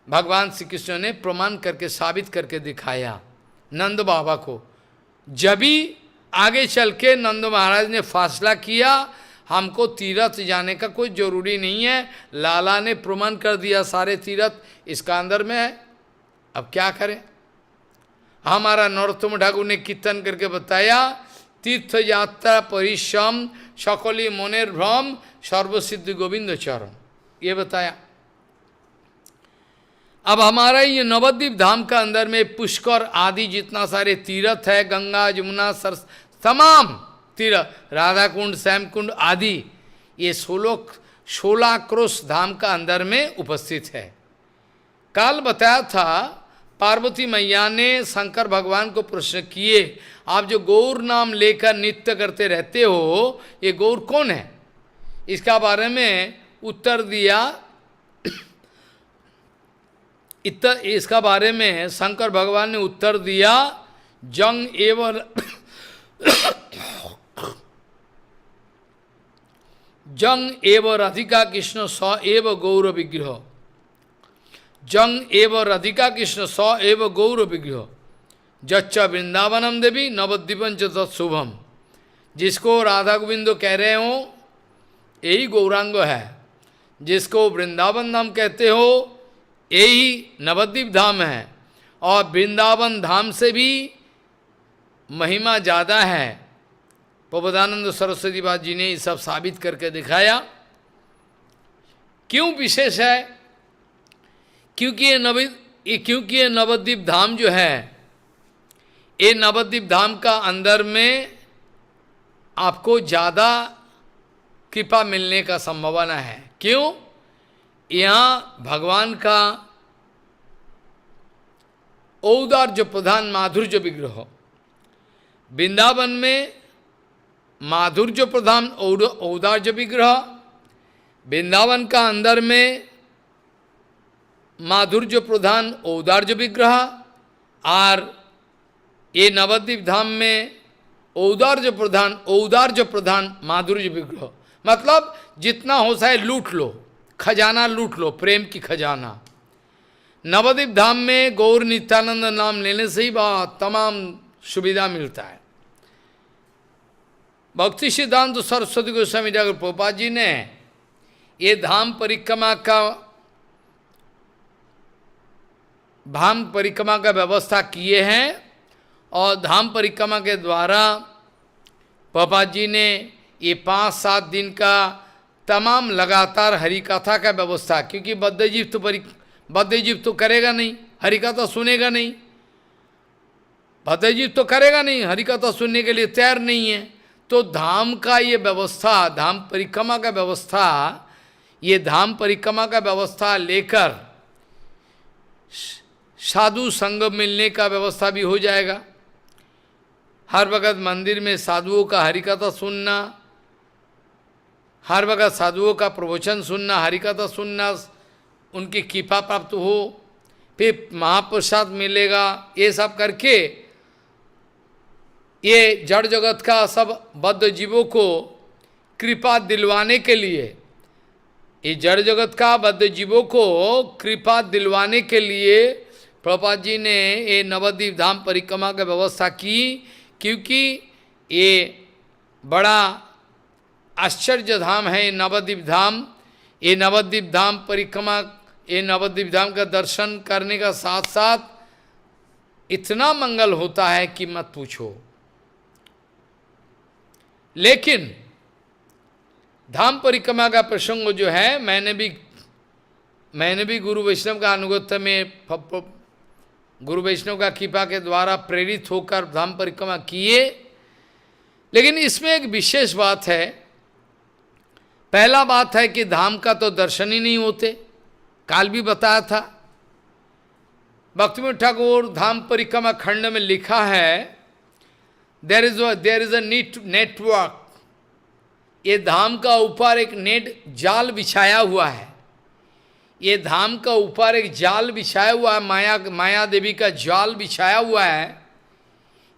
भगवान श्री कृष्ण ने प्रमाण करके साबित करके दिखाया नंद बाबा को। जब भी आगे चल के नंद महाराज ने फैसला किया हमको तीर्थ जाने का कोई जरूरी नहीं है, लाला ने प्रमाण कर दिया सारे तीर्थ इसका अंदर में है, अब क्या करें। हमारा नरोत्तम ठाकुर ने कीर्तन करके बताया, तीर्थ यात्रा परिश्रम सकली मोनेर भ्रम सर्वसिद्धि गोविंद चरण, ये बताया। अब हमारा ये नवद्वीप धाम का अंदर में पुष्कर आदि जितना सारे तीर्थ है, गंगा जमुना तमाम तीर्थ, राधा कुंड, श्याम कुंड आदि, ये 16 क्रोश धाम का अंदर में उपस्थित है। काल बताया था पार्वती मैया ने शंकर भगवान को प्रश्न किए, आप जो गौर नाम लेकर नित्य करते रहते हो, ये गौर कौन है? इसका बारे में उत्तर दिया, इसका बारे में शंकर भगवान ने उत्तर दिया, जंग एवं जंग एवं राधिका कृष्ण स एव गौर विग्रह, जंग एवं राधिका कृष्ण स एव गौर विग्रह, जच्च वृंदावनम देवी नवद्वीपं च तत्शुभम। जिसको राधा गोविंदो कह रहे हो यही गौरांग है, जिसको वृंदावन धाम कहते हो यही नवद्वीप धाम है, और वृंदावन धाम से भी महिमा ज़्यादा है। प्रबोधानंद सरस्वती बाबा जी ने ये सब साबित करके दिखाया। क्यों विशेष है? क्योंकि ये नवद्वीप धाम जो है, ये नवद्वीप धाम का अंदर में आपको ज़्यादा कृपा मिलने का संभावना है। क्यों? यहाँ भगवान का औदार्य प्रधान माधुर्य विग्रह, वृंदावन में माधुर्य प्रधान औदार्य विग्रह, वृंदावन का अंदर में माधुर्य प्रधान औदार्य विग्रह, और ये नवद्वीप धाम में औदार्य प्रधान माधुर्य विग्रह। मतलब जितना हो सके लूट लो, खजाना लूट लो, प्रेम की खजाना। नवद्वीप धाम में गौर नित्यानंद नाम लेने से ही बात तमाम सुविधा मिलता है। भक्ति सिद्धांत सरस्वती गोस्वामी ठाकुर प्रभुपाद जी ने ये धाम परिक्रमा का व्यवस्था किए हैं, और धाम परिक्रमा के द्वारा प्रभुपाद जी ने ये 5-7 दिन का तमाम लगातार हरिकथा का व्यवस्था, क्योंकि बद्धजीव तो करेगा नहीं, हरिकथा सुनेगा नहीं, बद्धजीव तो करेगा नहीं, हरिकथा सुनने के लिए तैयार नहीं है। तो धाम का ये व्यवस्था, धाम परिक्रमा का व्यवस्था, ये धाम परिक्रमा का व्यवस्था लेकर साधु संग मिलने का व्यवस्था भी हो जाएगा। हर वक्त मंदिर में साधुओं का हरिकथा सुनना, हर वक्त साधुओं का प्रवचन सुनना, हरिकथा सुनना, उनकी कृपा प्राप्त हो, फिर महाप्रसाद मिलेगा, ये सब करके ये जड़ जगत का सब बद्ध जीवों को कृपा दिलवाने के लिए, ये जड़ जगत का बद्ध जीवों को कृपा दिलवाने के लिए प्रभुपाद जी ने ये नवद्वीप धाम परिक्रमा की व्यवस्था की। क्योंकि ये बड़ा आश्चर्य धाम है ये नवद्वीप धाम। ये नवद्वीप धाम परिक्रमा, ये नवद्वीप धाम का दर्शन करने का साथ साथ इतना मंगल होता है कि मत पूछो। लेकिन धाम परिक्रमा का प्रसंग जो है, मैंने भी गुरु वैष्णव का अनुगत्य में, गुरु वैष्णव का कृपा के द्वारा प्रेरित होकर धाम परिक्रमा किए। लेकिन इसमें एक विशेष बात है। पहला बात है कि धाम का तो दर्शन ही नहीं होते, काल भी बताया था। भक्तिविनोद ठाकुर धाम परिक्रमा खंड में लिखा है, देयर इज अ नेटवर्क। ये धाम का ऊपर एक नेट जाल बिछाया हुआ है, ये धाम का ऊपर एक जाल बिछाया हुआ है, माया देवी का जाल बिछाया हुआ है।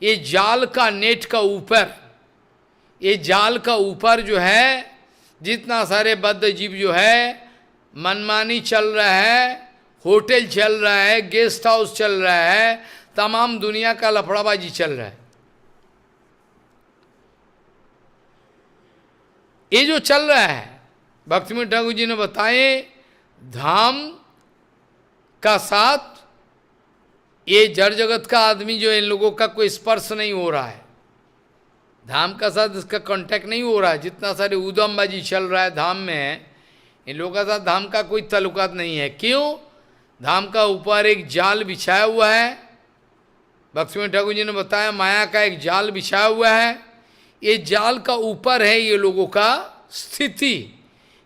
ये जाल का नेट का ऊपर, ये जाल का ऊपर जो है जितना सारे बद्ध जीव जो है, मनमानी चल रहा है, होटल चल रहा है, गेस्ट हाउस चल रहा है, तमाम दुनिया का लफड़ाबाजी चल रहा है। ये जो चल रहा है, भक्तिमोहन ठाकुर जी ने बताए, धाम का साथ ये जड़ जगत का आदमी जो इन लोगों का कोई स्पर्श नहीं हो रहा है, धाम का साथ इसका कांटेक्ट नहीं हो रहा है। जितना सारे उदमबाजी चल रहा है धाम में, इन लोगों का साथ धाम का कोई ताल्लुकात नहीं है। क्यों? धाम का ऊपर एक जाल बिछाया हुआ है, भक्तिमोहन ठाकुर जी ने बताया, माया का एक जाल बिछाया हुआ है। ये जाल का ऊपर है ये लोगों का स्थिति,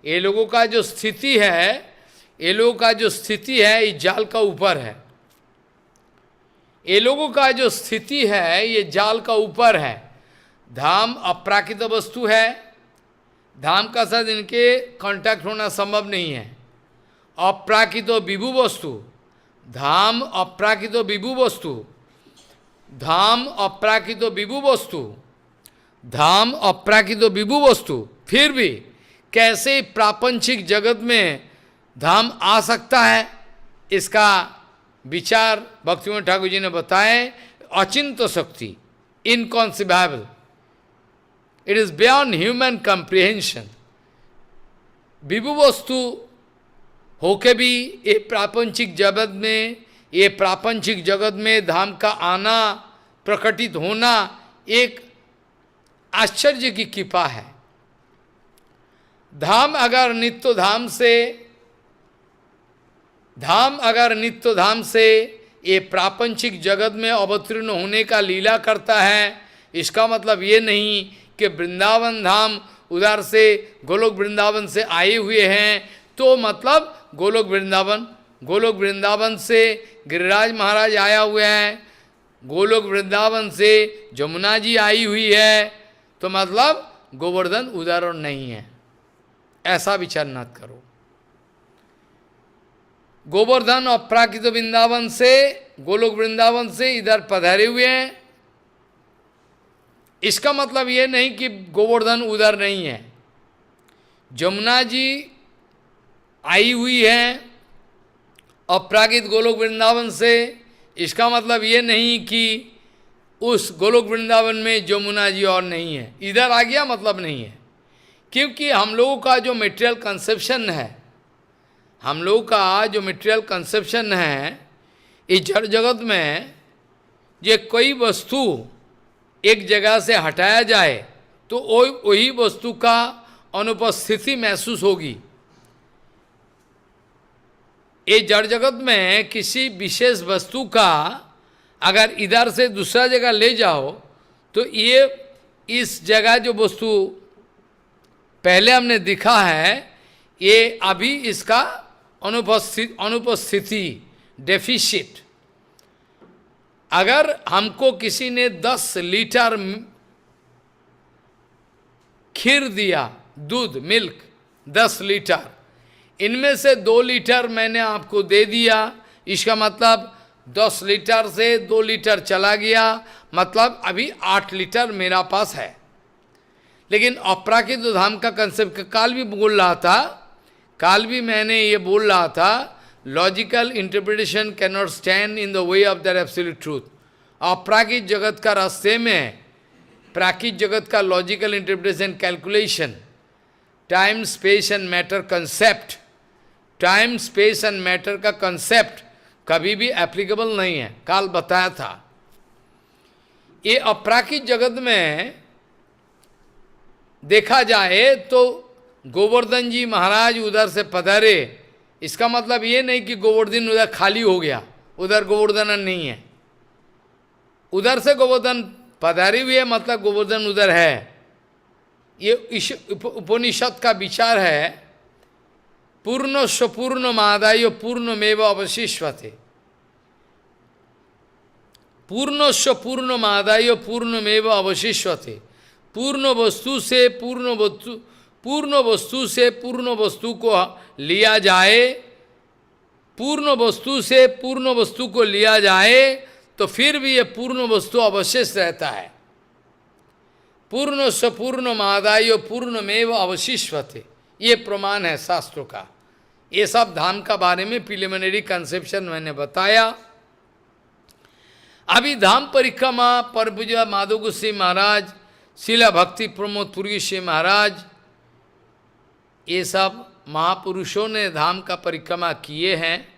ये लोगों का जो स्थिति है, ये लोगों का जो स्थिति है इस जाल का ऊपर है। ये लोगों का जो स्थिति है ये जाल का ऊपर है। धाम अप्राकृत वस्तु है, धाम का साथ इनके कांटेक्ट होना संभव नहीं है। अप्राकृत विभु वस्तु, धाम अप्राकृत विभु वस्तु, धाम अप्राकृत विभु वस्तु, धाम अप्राकृत विभु वस्तु। फिर भी कैसे प्रापंचिक जगत में धाम आ सकता है, इसका विचार भक्तिमोहन ठाकुर जी ने बताए। अचिंत शक्ति, inconceivable, it is beyond human comprehension. विभु वस्तु होके भी ये प्रापंचिक जगत में, ये प्रापंचिक जगत में धाम का आना, प्रकटित होना एक आश्चर्य की कृपा है। धाम अगर नित्य धाम से, धाम अगर नित्य धाम से ये प्रापंचिक जगत में अवतीर्ण होने का लीला करता है, इसका मतलब ये नहीं कि वृंदावन धाम उधर से गोलोक वृंदावन से आए हुए हैं, तो मतलब गोलोक वृंदावन से गिरिराज महाराज आया हुआ है, गोलोक वृंदावन से जमुना जी आई हुई है, तो मतलब गोवर्धन उदाहरण नहीं है, ऐसा विचार मत करो। गोवर्धन अप्राकृत वृंदावन से, गोलोक वृंदावन से इधर पधारे हुए हैं, इसका मतलब ये नहीं कि गोवर्धन उधर नहीं है। जमुना जी आई हुई है अप्राकृत गोलोक वृंदावन से, इसका मतलब ये नहीं कि उस गोलोक वृंदावन में जमुना जी और नहीं है, इधर आ गया मतलब नहीं है। क्योंकि हम लोगों का जो मेटेरियल कंसेप्शन है, हम लोगों का जो मेटेरियल कंसेप्शन है, इस जड़ जगत में ये कोई वस्तु एक जगह से हटाया जाए तो वही वस्तु का अनुपस्थिति महसूस होगी। ये जड़ जगत में किसी विशेष वस्तु का अगर इधर से दूसरा जगह ले जाओ तो ये इस जगह जो वस्तु पहले हमने देखा है, ये अभी इसका अनुपस्थिति डेफिशिट। अगर हमको किसी ने 10 लीटर खीर दिया, दूध मिल्क 10 लीटर, इनमें से 2 लीटर मैंने आपको दे दिया, इसका मतलब 10 लीटर से 2 लीटर चला गया, मतलब अभी 8 लीटर मेरा पास है। लेकिन अपराकृत धाम का कंसेप्ट काल भी बोल रहा था, काल भी मैंने ये बोल रहा था, logical interpretation can not stand in the way of that absolute truth. अपराकृत जगत का रास्ते में प्राकृत जगत का logical interpretation, calculation, time space and matter concept, time space and matter का कंसेप्ट कभी भी एप्लीकेबल नहीं है, काल बताया था। ये अपराकृत जगत में देखा जाए तो गोवर्धन जी महाराज उधर से पधारे, इसका मतलब ये नहीं कि गोवर्धन उधर खाली हो गया, उधर गोवर्धन नहीं है। उधर से गोवर्धन पधारी हुई है, मतलब गोवर्धन उधर है। ये उपनिषद का विचार है, पूर्णस्व पूर्णमादाय पूर्णमेव अवशिष्यते, पूर्णस्व पूर्णमादाय पूर्णमेव अवशिष्यते। पूर्ण वस्तु से पूर्ण वस्तु को लिया जाए, पूर्ण वस्तु से पूर्ण वस्तु को लिया जाए तो फिर भी ये पूर्ण वस्तु अवशेष रहता है। पूर्ण से पूर्ण मादाय पूर्णमेव अवशिष्यते, ये प्रमाण है शास्त्रों का। ये सब धाम का बारे में प्रिलिमिनरी कंसेप्शन मैंने बताया। अभी धाम परिक्रमा पर पूज्य माधव गोस्वामी महाराज, शिला भक्ति प्रमोद पुरी श्री महाराज, ये सब महापुरुषों ने धाम का परिक्रमा किए हैं।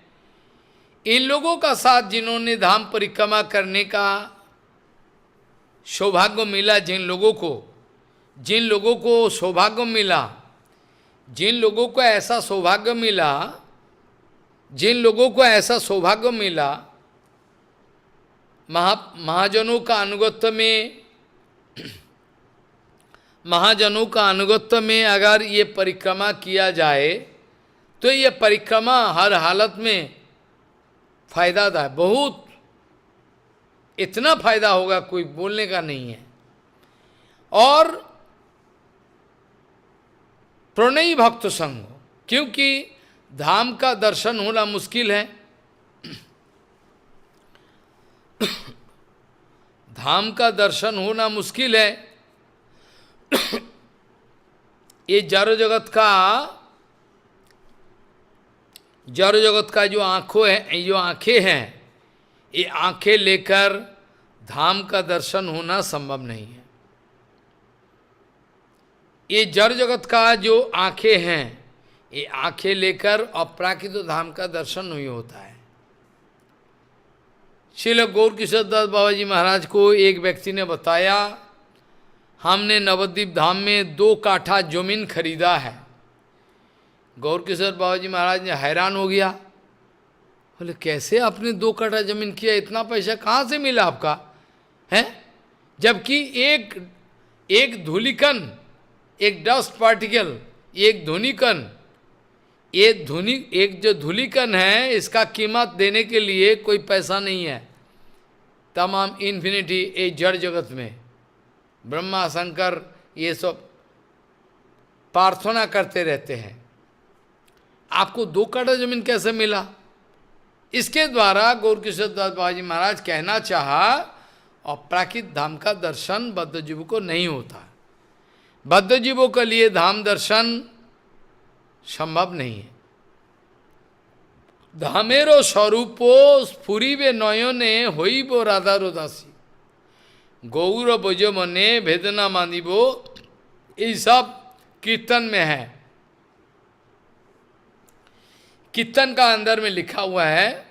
इन लोगों का साथ जिन्होंने धाम परिक्रमा करने का सौभाग्य मिला, जिन लोगों को सौभाग्य मिला, जिन लोगों को ऐसा सौभाग्य मिला, जिन लोगों को ऐसा सौभाग्य मिला, महाजनों का अनुगत्य में, महाजनों का अनुगत्य में अगर ये परिक्रमा किया जाए तो ये परिक्रमा हर हालत में फायदादायक, बहुत इतना फायदा होगा कोई बोलने का नहीं है। और प्रणयी भक्त संग, क्योंकि धाम का दर्शन होना मुश्किल है, धाम का दर्शन होना मुश्किल है। ये जड़ जगत का जो आंखें हैं, ये आंखें लेकर धाम का दर्शन होना संभव नहीं है। ये जड़ जगत का जो आंखें हैं, ये आंखें लेकर अपराकृत धाम का दर्शन नहीं होता है। श्रील गौर किशोर दास बाबा जी महाराज को एक व्यक्ति ने बताया, हमने नवद्वीप धाम में 2 काठा जमीन खरीदा है। गौर किशोर बाबा जी महाराज ने हैरान हो गया, बोले कैसे आपने 2 काठा जमीन किया, इतना पैसा कहाँ से मिला आपका है? जबकि एक धूलिकन, एक डस्ट पार्टिकल, एक धूलिकन, एक जो धूलिकन है, इसका कीमत देने के लिए कोई पैसा नहीं है। तमाम इन्फिनिटी एक जड़ जगत में ब्रह्मा शंकर ये सब प्रार्थना करते रहते हैं, आपको 2 काठा जमीन कैसे मिला? इसके द्वारा गौर किशोर दास बाबा जी महाराज कहना चाहा, अपराकृत धाम का दर्शन बद्धजीवों को नहीं होता, बद्धजीवों के लिए धाम दर्शन संभव नहीं है। धामेरो स्वरूपो स्फुरीबे नयने होइबो राधा रोदासी, गौर बोझो मने भेदना मानिबो, ये सब कीर्तन में है। कीर्तन का अंदर में लिखा हुआ है।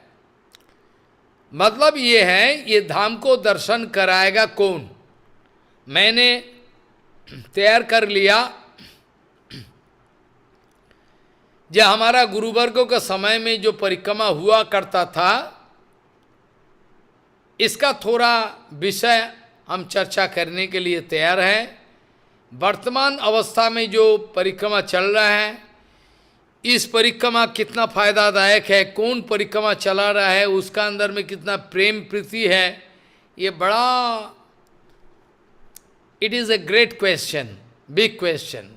मतलब ये है, ये धाम को दर्शन कराएगा कौन? मैंने तैयार कर लिया, जो हमारा गुरुवर्गों का समय में जो परिक्रमा हुआ करता था, इसका थोड़ा विषय हम चर्चा करने के लिए तैयार हैं। वर्तमान अवस्था में जो परिक्रमा चल रहा है, इस परिक्रमा कितना फायदादायक है, कौन परिक्रमा चला रहा है, उसका अंदर में कितना प्रेम प्रीति है, ये बड़ा, it is a great question, big question,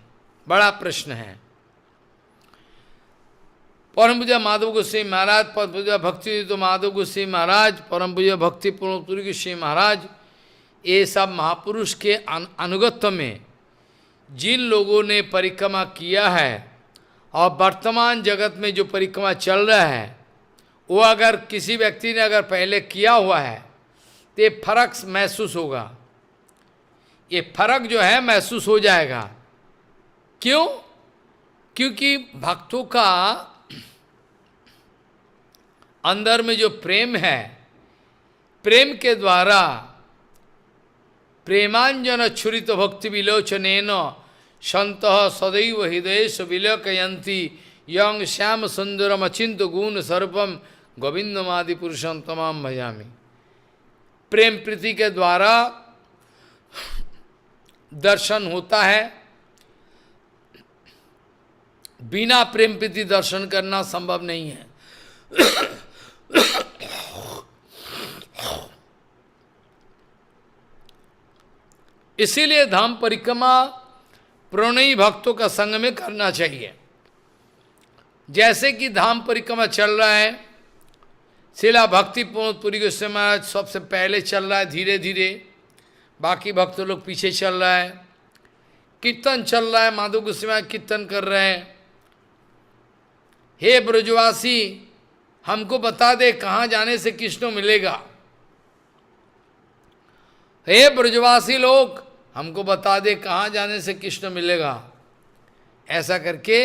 बड़ा प्रश्न है। परम पूज्य माधव गोस्वामी महाराज, परम पूज्य भक्ति तो माधव गोस्वामी महाराज, परम पूज्य भक्ति पूर्ण गोस्वामी महाराज, ये सब महापुरुष के अनुगत्य में जिन लोगों ने परिक्रमा किया है और वर्तमान जगत में जो परिक्रमा चल रहा है, वो अगर किसी व्यक्ति ने अगर पहले किया हुआ है तो ये फर्क महसूस होगा, ये फर्क जो है महसूस हो जाएगा। क्यों? क्योंकि भक्तों का अंदर में जो प्रेम है, प्रेम के द्वारा प्रेमांजन छुरित भक्ति विलोचनेन संत सदैव हृदय विलोकयंती यंग श्याम सुंदरम अचिंत गुण सर्वम गोविंदमादि पुरुषम तमाम भजामि। प्रेम प्रीति के द्वारा दर्शन होता है, बिना प्रेम प्रीति दर्शन करना संभव नहीं है। इसीलिए धाम परिक्रमा प्रणयी भक्तों का संग में करना चाहिए। जैसे कि धाम परिक्रमा चल रहा है, शिला भक्ति पुरी गोस्वामी महाराज सबसे पहले चल रहा है, धीरे धीरे बाकी भक्त लोग पीछे चल रहा है, कीर्तन चल रहा है, माधव गोस्वामी कीर्तन कर रहे हैं। हे ब्रजवासी, हमको बता दे कहाँ जाने से कृष्ण मिलेगा। हे ब्रजवासी लोग, हमको बता दे कहाँ जाने से कृष्ण मिलेगा। ऐसा करके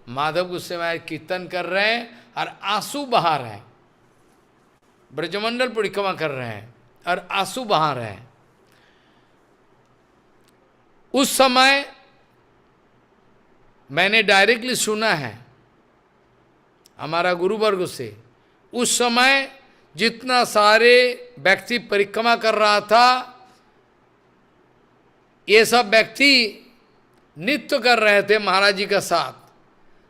माधव गोस्वामी कीर्तन कर रहे हैं और आंसू बहा रहे हैं, ब्रजमंडल परिक्रमा कर रहे हैं और आंसू बहा रहे हैं। उस समय मैंने डायरेक्टली सुना है हमारा गुरुवर्ग से, उस समय जितना सारे व्यक्ति परिक्रमा कर रहा था, ये सब व्यक्ति नृत्य कर रहे थे महाराज जी का साथ,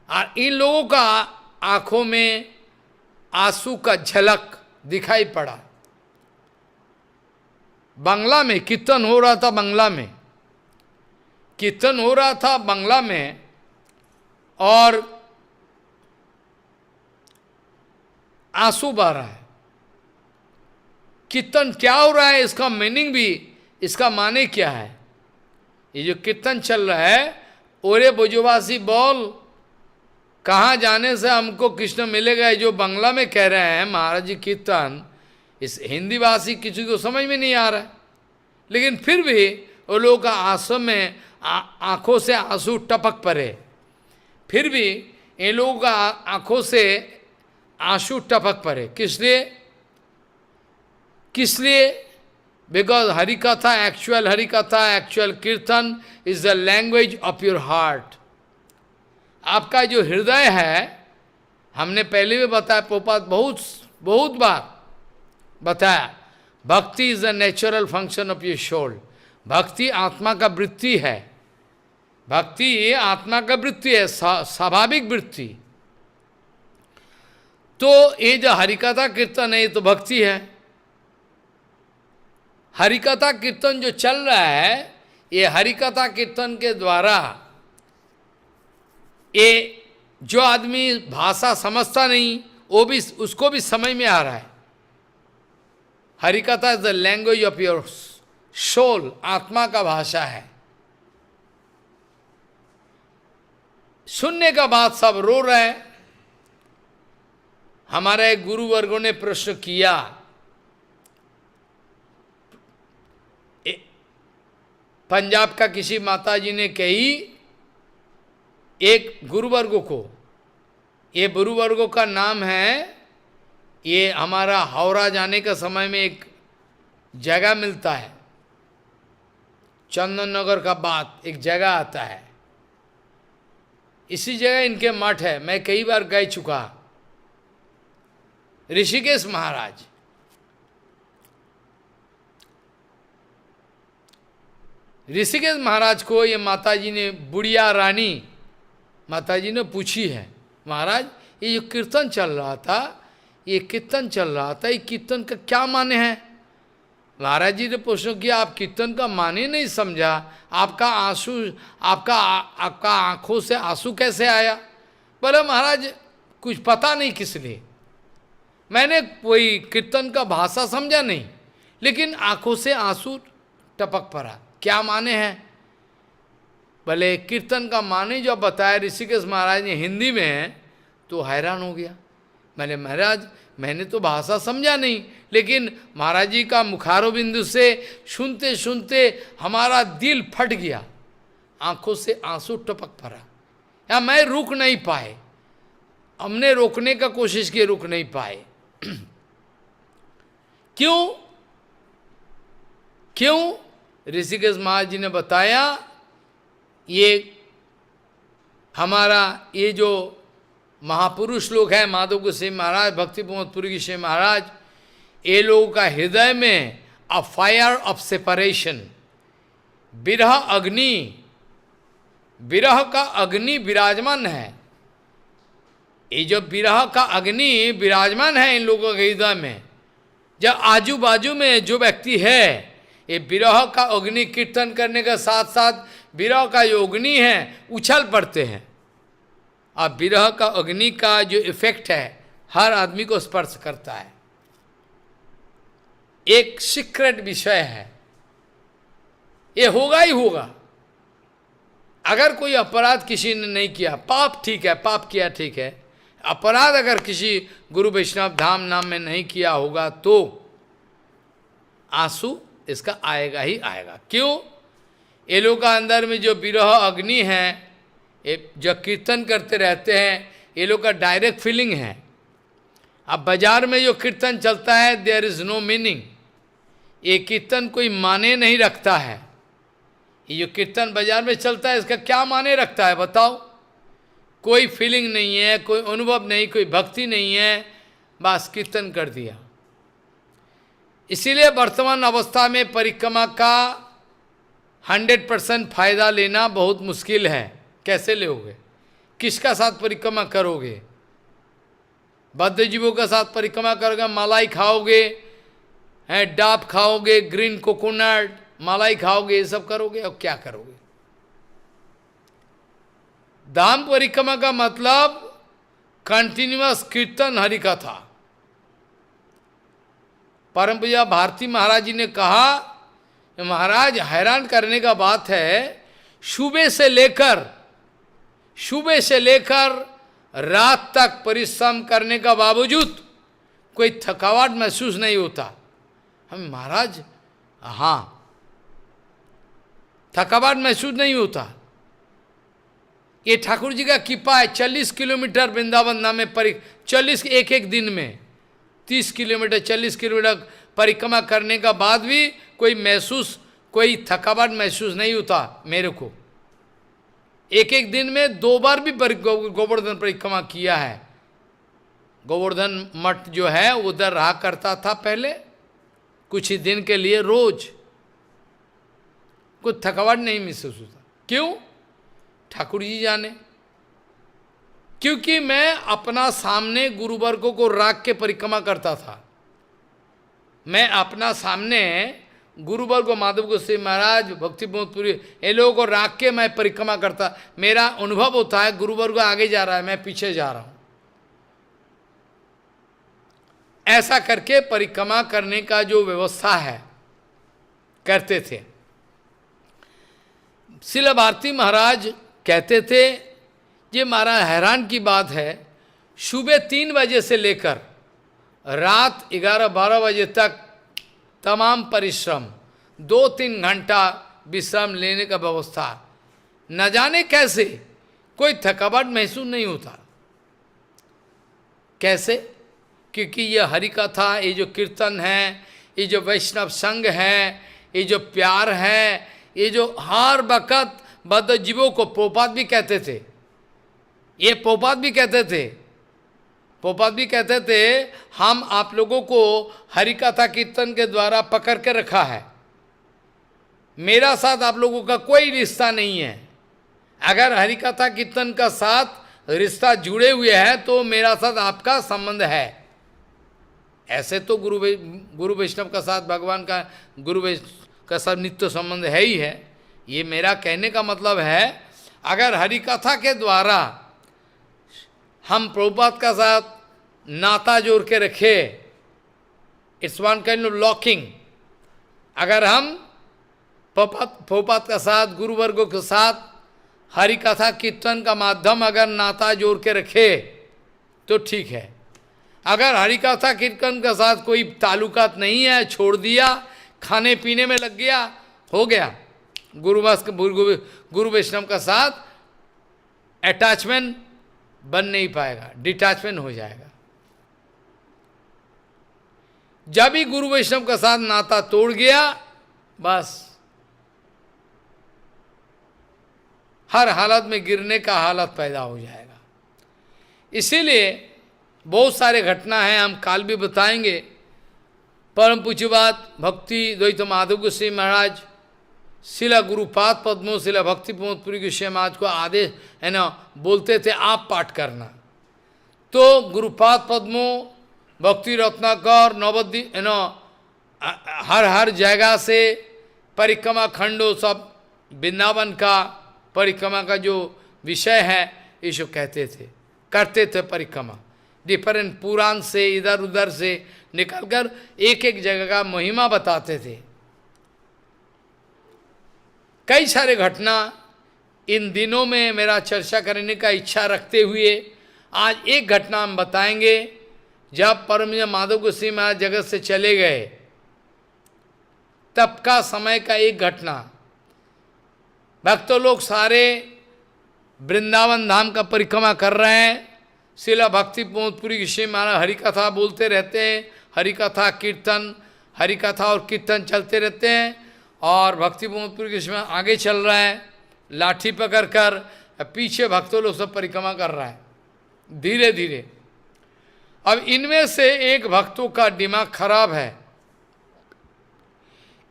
और इन लोगों का आंखों में आंसू का झलक दिखाई पड़ा। बांग्ला में कीर्तन हो रहा था, बांग्ला में कीर्तन हो रहा था बांग्ला में, और आंसू बह रहा है। कीर्तन क्या हो रहा है, इसका मीनिंग भी, इसका माने क्या है। ये जो कीर्तन चल रहा है, ओरे ब्रजवासी बोल कहाँ जाने से हमको कृष्ण मिलेगा, जो बांग्ला में कह रहे हैं महाराज जी कीर्तन, इस हिंदी भाषी किसी को समझ में नहीं आ रहा है। लेकिन फिर भी वो लोगों का आंसू में आंखों से आंसू टपक पड़े, फिर भी इन लोगों का आंखों से आंसू टपक पड़े। किस लिए? किस लिए? बिकॉज हरिकथा, एक्चुअल हरिकथा, एक्चुअल कीर्तन is the language of your heart. आपका जो हृदय है, हमने पहले भी बताया, प्रभुपाद बहुत बार बताया, bhakti is the natural function of your soul. भक्ति आत्मा का वृत्ति है, भक्ति आत्मा का वृत्ति है, स्वाभाविक वृत्ति। तो ये जो हरिकथा कीर्तन है, ये तो भक्ति है। हरिकथा कीर्तन जो चल रहा है, ये हरिकथा कीर्तन के द्वारा ये जो आदमी भाषा समझता नहीं, वो भी, उसको भी समझ में आ रहा है। Harikatha is the language of your soul, आत्मा का भाषा है। सुनने का बाद सब रो रहे हैं। हमारे गुरुवर्गों ने प्रश्न किया, पंजाब का किसी माताजी ने कही एक गुरुवर्गों को, ये गुरुवर्गों का नाम है, ये हमारा हावड़ा जाने का समय में एक जगह मिलता है, चंदन नगर का बात एक जगह आता है, इसी जगह इनके मठ है। मैं कई बार गए चुका। ऋषिकेश महाराज, ऋषिकेश महाराज को ये माताजी ने, बुढ़िया रानी माताजी ने पूछी है, महाराज ये जो कीर्तन चल रहा था, ये कीर्तन चल रहा था, ये कीर्तन का क्या माने है। महाराज जी ने प्रश्न किया, आप कीर्तन का माने नहीं समझा, आपका आंसू, आपका आंखों से आंसू कैसे आया। बोले महाराज कुछ पता नहीं किस लिए, मैंने कोई कीर्तन का भाषा समझा नहीं, लेकिन आंखों से आंसू टपक पड़ा। क्या माने हैं? भले कीर्तन का माने जो बताया ऋषिकेश महाराज ने हिंदी में, तो हैरान हो गया। मैंने महाराज मैंने तो भाषा समझा नहीं, लेकिन महाराज जी का मुखारो बिंदु से सुनते सुनते हमारा दिल फट गया, आंखों से आंसू टपक पड़ा, या मैं रुक नहीं पाए, हमने रोकने का कोशिश की, रुक नहीं पाए। क्यों? क्यों? ऋषिकेश महाराज जी ने बताया, ये हमारा ये जो महापुरुष लोग हैं, माधव गोस्वामी महाराज, भक्ति प्रमोद पुरी गोस्वामी महाराज, ये लोगों का हृदय में अ फायर ऑफ सेपरेशन, विरह अग्नि, विरह का अग्नि विराजमान है। ये जो विरह का अग्नि विराजमान है इन लोगों के हृदय में, जब आजू बाजू में जो व्यक्ति है, ये विरह का अग्नि कीर्तन करने के साथ साथ विरह का जो अग्नि है उछल पड़ते हैं। अब विरह का अग्नि का जो इफेक्ट है हर आदमी को स्पर्श करता है। एक सीक्रेट विषय है, ये होगा ही होगा। अगर कोई अपराध किसी ने नहीं किया, पाप ठीक है, पाप किया ठीक है, अपराध अगर किसी गुरु वैष्णव धाम नाम में नहीं किया होगा तो आंसू इसका आएगा ही आएगा। क्यों? ये लोग का अंदर में जो विरह अग्नि है, ये जो कीर्तन करते रहते हैं, ये लोग का डायरेक्ट फीलिंग है। अब बाजार में जो कीर्तन चलता है, देयर इज नो मीनिंग। ये कीर्तन कोई माने नहीं रखता है। ये जो कीर्तन बाजार में चलता है, इसका क्या माने रखता है बताओ? कोई फीलिंग नहीं है, कोई अनुभव नहीं, कोई भक्ति नहीं है, बस कीर्तन कर दिया। इसीलिए वर्तमान अवस्था में परिक्रमा का 100% फायदा लेना बहुत मुश्किल है। कैसे लोगे? किसका साथ परिक्रमा करोगे? बद्ध जीवों के साथ परिक्रमा करोगे, मलाई खाओगे, डाब खाओगे, ग्रीन कोकोनट, मलाई खाओगे, ये सब करोगे, और क्या करोगे? धाम परिक्रमा का मतलब कंटिन्यूअस कीर्तन हरि कथा। परम पूज्य भारती महाराज जी ने कहा, महाराज हैरान करने का बात है, सुबह से लेकर रात तक परिश्रम करने का बावजूद कोई थकावट महसूस नहीं होता। हम महाराज, हाँ, थकावट महसूस नहीं होता। ये ठाकुर जी का कृपा है। 40 किलोमीटर वृंदावन धाम में 40 एक दिन में 30 किलोमीटर 40 किलोमीटर परिक्रमा करने का बाद भी कोई थकावट महसूस नहीं होता मेरे को। एक दिन में 2 बार भी गोवर्धन परिक्रमा किया है। गोवर्धन मठ जो है उधर रहा करता था पहले कुछ ही दिन के लिए, रोज कुछ थकावट नहीं महसूस होता। क्यों? ठाकुर जी जाने। क्योंकि मैं अपना सामने गुरुवर्गों को रख के परिक्रमा करता था। मैं अपना सामने गुरुवर्ग माधव गोसाई महाराज, भक्ति पुरी, ये लोगों को रख के मैं परिक्रमा करता। मेरा अनुभव होता है गुरुवर्ग आगे जा रहा है, मैं पीछे जा रहा हूं। ऐसा करके परिक्रमा करने का जो व्यवस्था है करते थे। श्रील भारती महाराज कहते थे, ये महाराज हैरान की बात है, सुबह 3 बजे से लेकर रात 11-12 बजे तक तमाम परिश्रम, 2-3 घंटा विश्राम लेने का व्यवस्था, न जाने कैसे कोई थकावट महसूस नहीं होता। कैसे? क्योंकि ये हरि कथा, ये जो कीर्तन है, ये जो वैष्णव संघ है, ये जो प्यार है, ये जो हर वक़्त बद्ध जीवों को पोपात भी कहते थे। ये पोपात भी कहते थे, हम आप लोगों को हरि कथा कीर्तन के द्वारा पकड़ के रखा है। मेरा साथ आप लोगों का कोई रिश्ता नहीं है। अगर हरि कथा कीर्तन का साथ रिश्ता जुड़े हुए हैं तो मेरा साथ आपका संबंध है। ऐसे तो गुरु वैष्णव का साथ, भगवान का गुरु वैष्णव का साथ नित्य संबंध है ही है। ये मेरा कहने का मतलब है, अगर हरि कथा के द्वारा हम प्रभुपाद का साथ नाता जोड़ के रखे, it's one kind of locking. अगर हम प्रभुपाद का साथ, गुरुवर्गों के साथ हरि कथा कीर्तन का माध्यम अगर नाता जोड़ के रखे तो ठीक है। अगर हरि कथा कीर्तन के साथ कोई ताल्लुकात नहीं है, छोड़ दिया, खाने पीने में लग गया, हो गया, गुरु वैष्णव का साथ अटैचमेंट बन नहीं पाएगा, डिटैचमेंट हो जाएगा। जब भी गुरु वैष्णव का साथ नाता तोड़ गया, बस हर हालत में गिरने का हालत पैदा हो जाएगा। इसीलिए बहुत सारे घटना हैं, हम काल भी बताएंगे। परम पूज्यपाद भक्ति द्वैत माधव गोसाई महाराज शिला गुरुपाद पद्मों, शिला भक्ति प्रमोद पुरी गोसाई महाराज को आदेश है ना, बोलते थे आप पाठ करना। तो गुरुपाद पद्मों, भक्ति रत्नाकर, नवद्वीप है ना, हर जगह से परिक्रमा खंडों, सब वृंदावन का परिक्रमा का जो विषय है ये सब कहते थे, करते थे परिक्रमा। डिफरेंट पुराण से इधर उधर से निकलकर एक एक जगह का महिमा बताते थे। कई सारे घटना इन दिनों में मेरा चर्चा करने का इच्छा रखते हुए आज एक घटना हम बताएंगे। जब परम माधव गोस्वामी महाराज जगत से चले गए तब का समय का एक घटना। भक्तों लोग सारे वृंदावन धाम का परिक्रमा कर रहे हैं। शिला भक्ति पूरी गोस्वामी महाराज हरि कथा बोलते रहते हैं, हरि कथा कीर्तन, हरि कथा और कीर्तन चलते रहते हैं। और भक्ति पूरी गोस्वामी आगे चल रहा है लाठी पकड़कर, पीछे भक्तों लोग सब परिक्रमा कर रहा है धीरे धीरे। अब इनमें से एक भक्तों का दिमाग खराब है,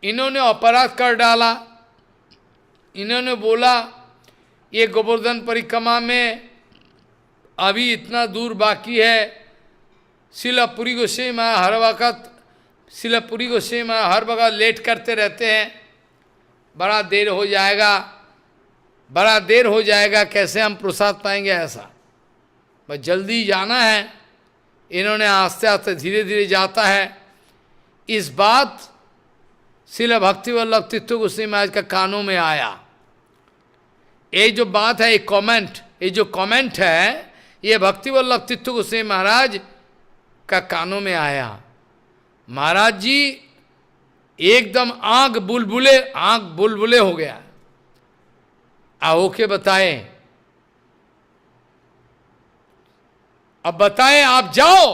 इन्होंने अपराध कर डाला। इन्होंने बोला ये गोवर्धन परिक्रमा में अभी इतना दूर बाकी है। शिलापुरी गोस्वामी महाराज हर वक्त शिलापुरी गोस्वामी महाराज हर वक्त लेट करते रहते हैं, बड़ा देर हो जाएगा, बड़ा देर हो जाएगा, कैसे हम प्रसाद पाएंगे ऐसा, बस जल्दी जाना है। इन्होंने आस्ते आस्ते धीरे धीरे जाता है। इस बात शिला भक्ति वल्लभ तीर्थ गोस्वामी महाराज का कानों में आया। ये जो बात है, एक कमेंट, ये जो कमेंट है ये भक्ति वल्लभ तीर्थ गोस्वामी महाराज का कानों में आया। महाराज जी एकदम आंख बुलबुले हो गया। होके बताए, अब बताएं, आप जाओ,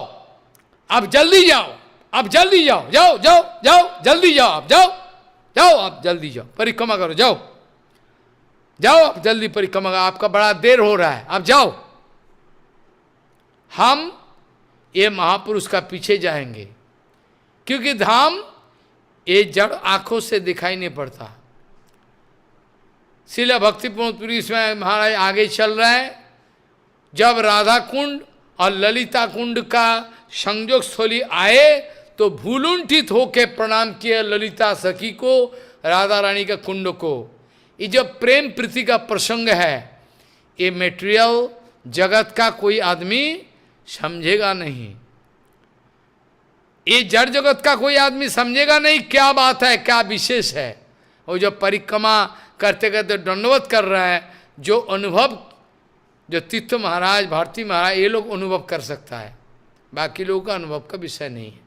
आप जल्दी जाओ, आप जल्दी जाओ, जाओ जाओ जाओ, जल्दी जाओ, आप जाओ जाओ, आप जल्दी जाओ, परिक्रमा करो, जाओ जाओ, आप जल्दी परिक्रमा करो, आपका बड़ा देर हो रहा है, आप जाओ। हम ये महापुरुष का पीछे जाएंगे, क्योंकि धाम ये जड़ आंखों से दिखाई नहीं पड़ता। शिला भक्तिपूर्ण इसमें महाराज आगे चल रहा है। जब राधा कुंड और ललिता कुंड का संयोग स्थली आए तो भूलुंठित होके प्रणाम किया ललिता सखी को, राधा रानी का कुंड को। ये जो प्रेम प्रीति का प्रसंग है, ये मेटेरियल जगत का कोई आदमी समझेगा नहीं, ये जड़ जगत का कोई आदमी समझेगा नहीं क्या बात है, क्या विशेष है। और जो परिक्रमा करते करते दंडवत कर रहा है, जो अनुभव जो तीर्थ महाराज भारती महाराज ये लोग अनुभव कर सकता है, बाकी लोगों का अनुभव का विषय नहीं है।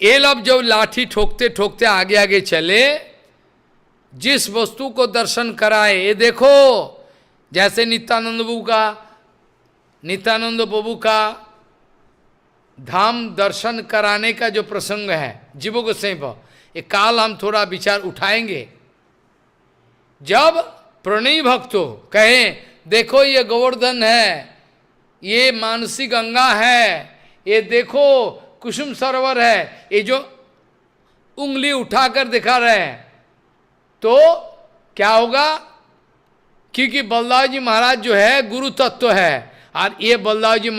ये लोग जब लाठी ठोकते ठोकते आगे आगे चले, जिस वस्तु को दर्शन कराए, ये देखो जैसे नित्यानंद बाबू का धाम दर्शन कराने का जो प्रसंग है जीवो गोसाई पर, ये काल हम थोड़ा विचार उठाएंगे। जब प्रणयी भक्तों कहें देखो ये गोवर्धन है, ये मानसी गंगा है, ये देखो कुसुम सरोवर है, ये जो उंगली उठाकर दिखा रहे हैं, तो क्या होगा? क्योंकि बलदाव जी महाराज जो है गुरु तत्व है, और ये बलदाव जी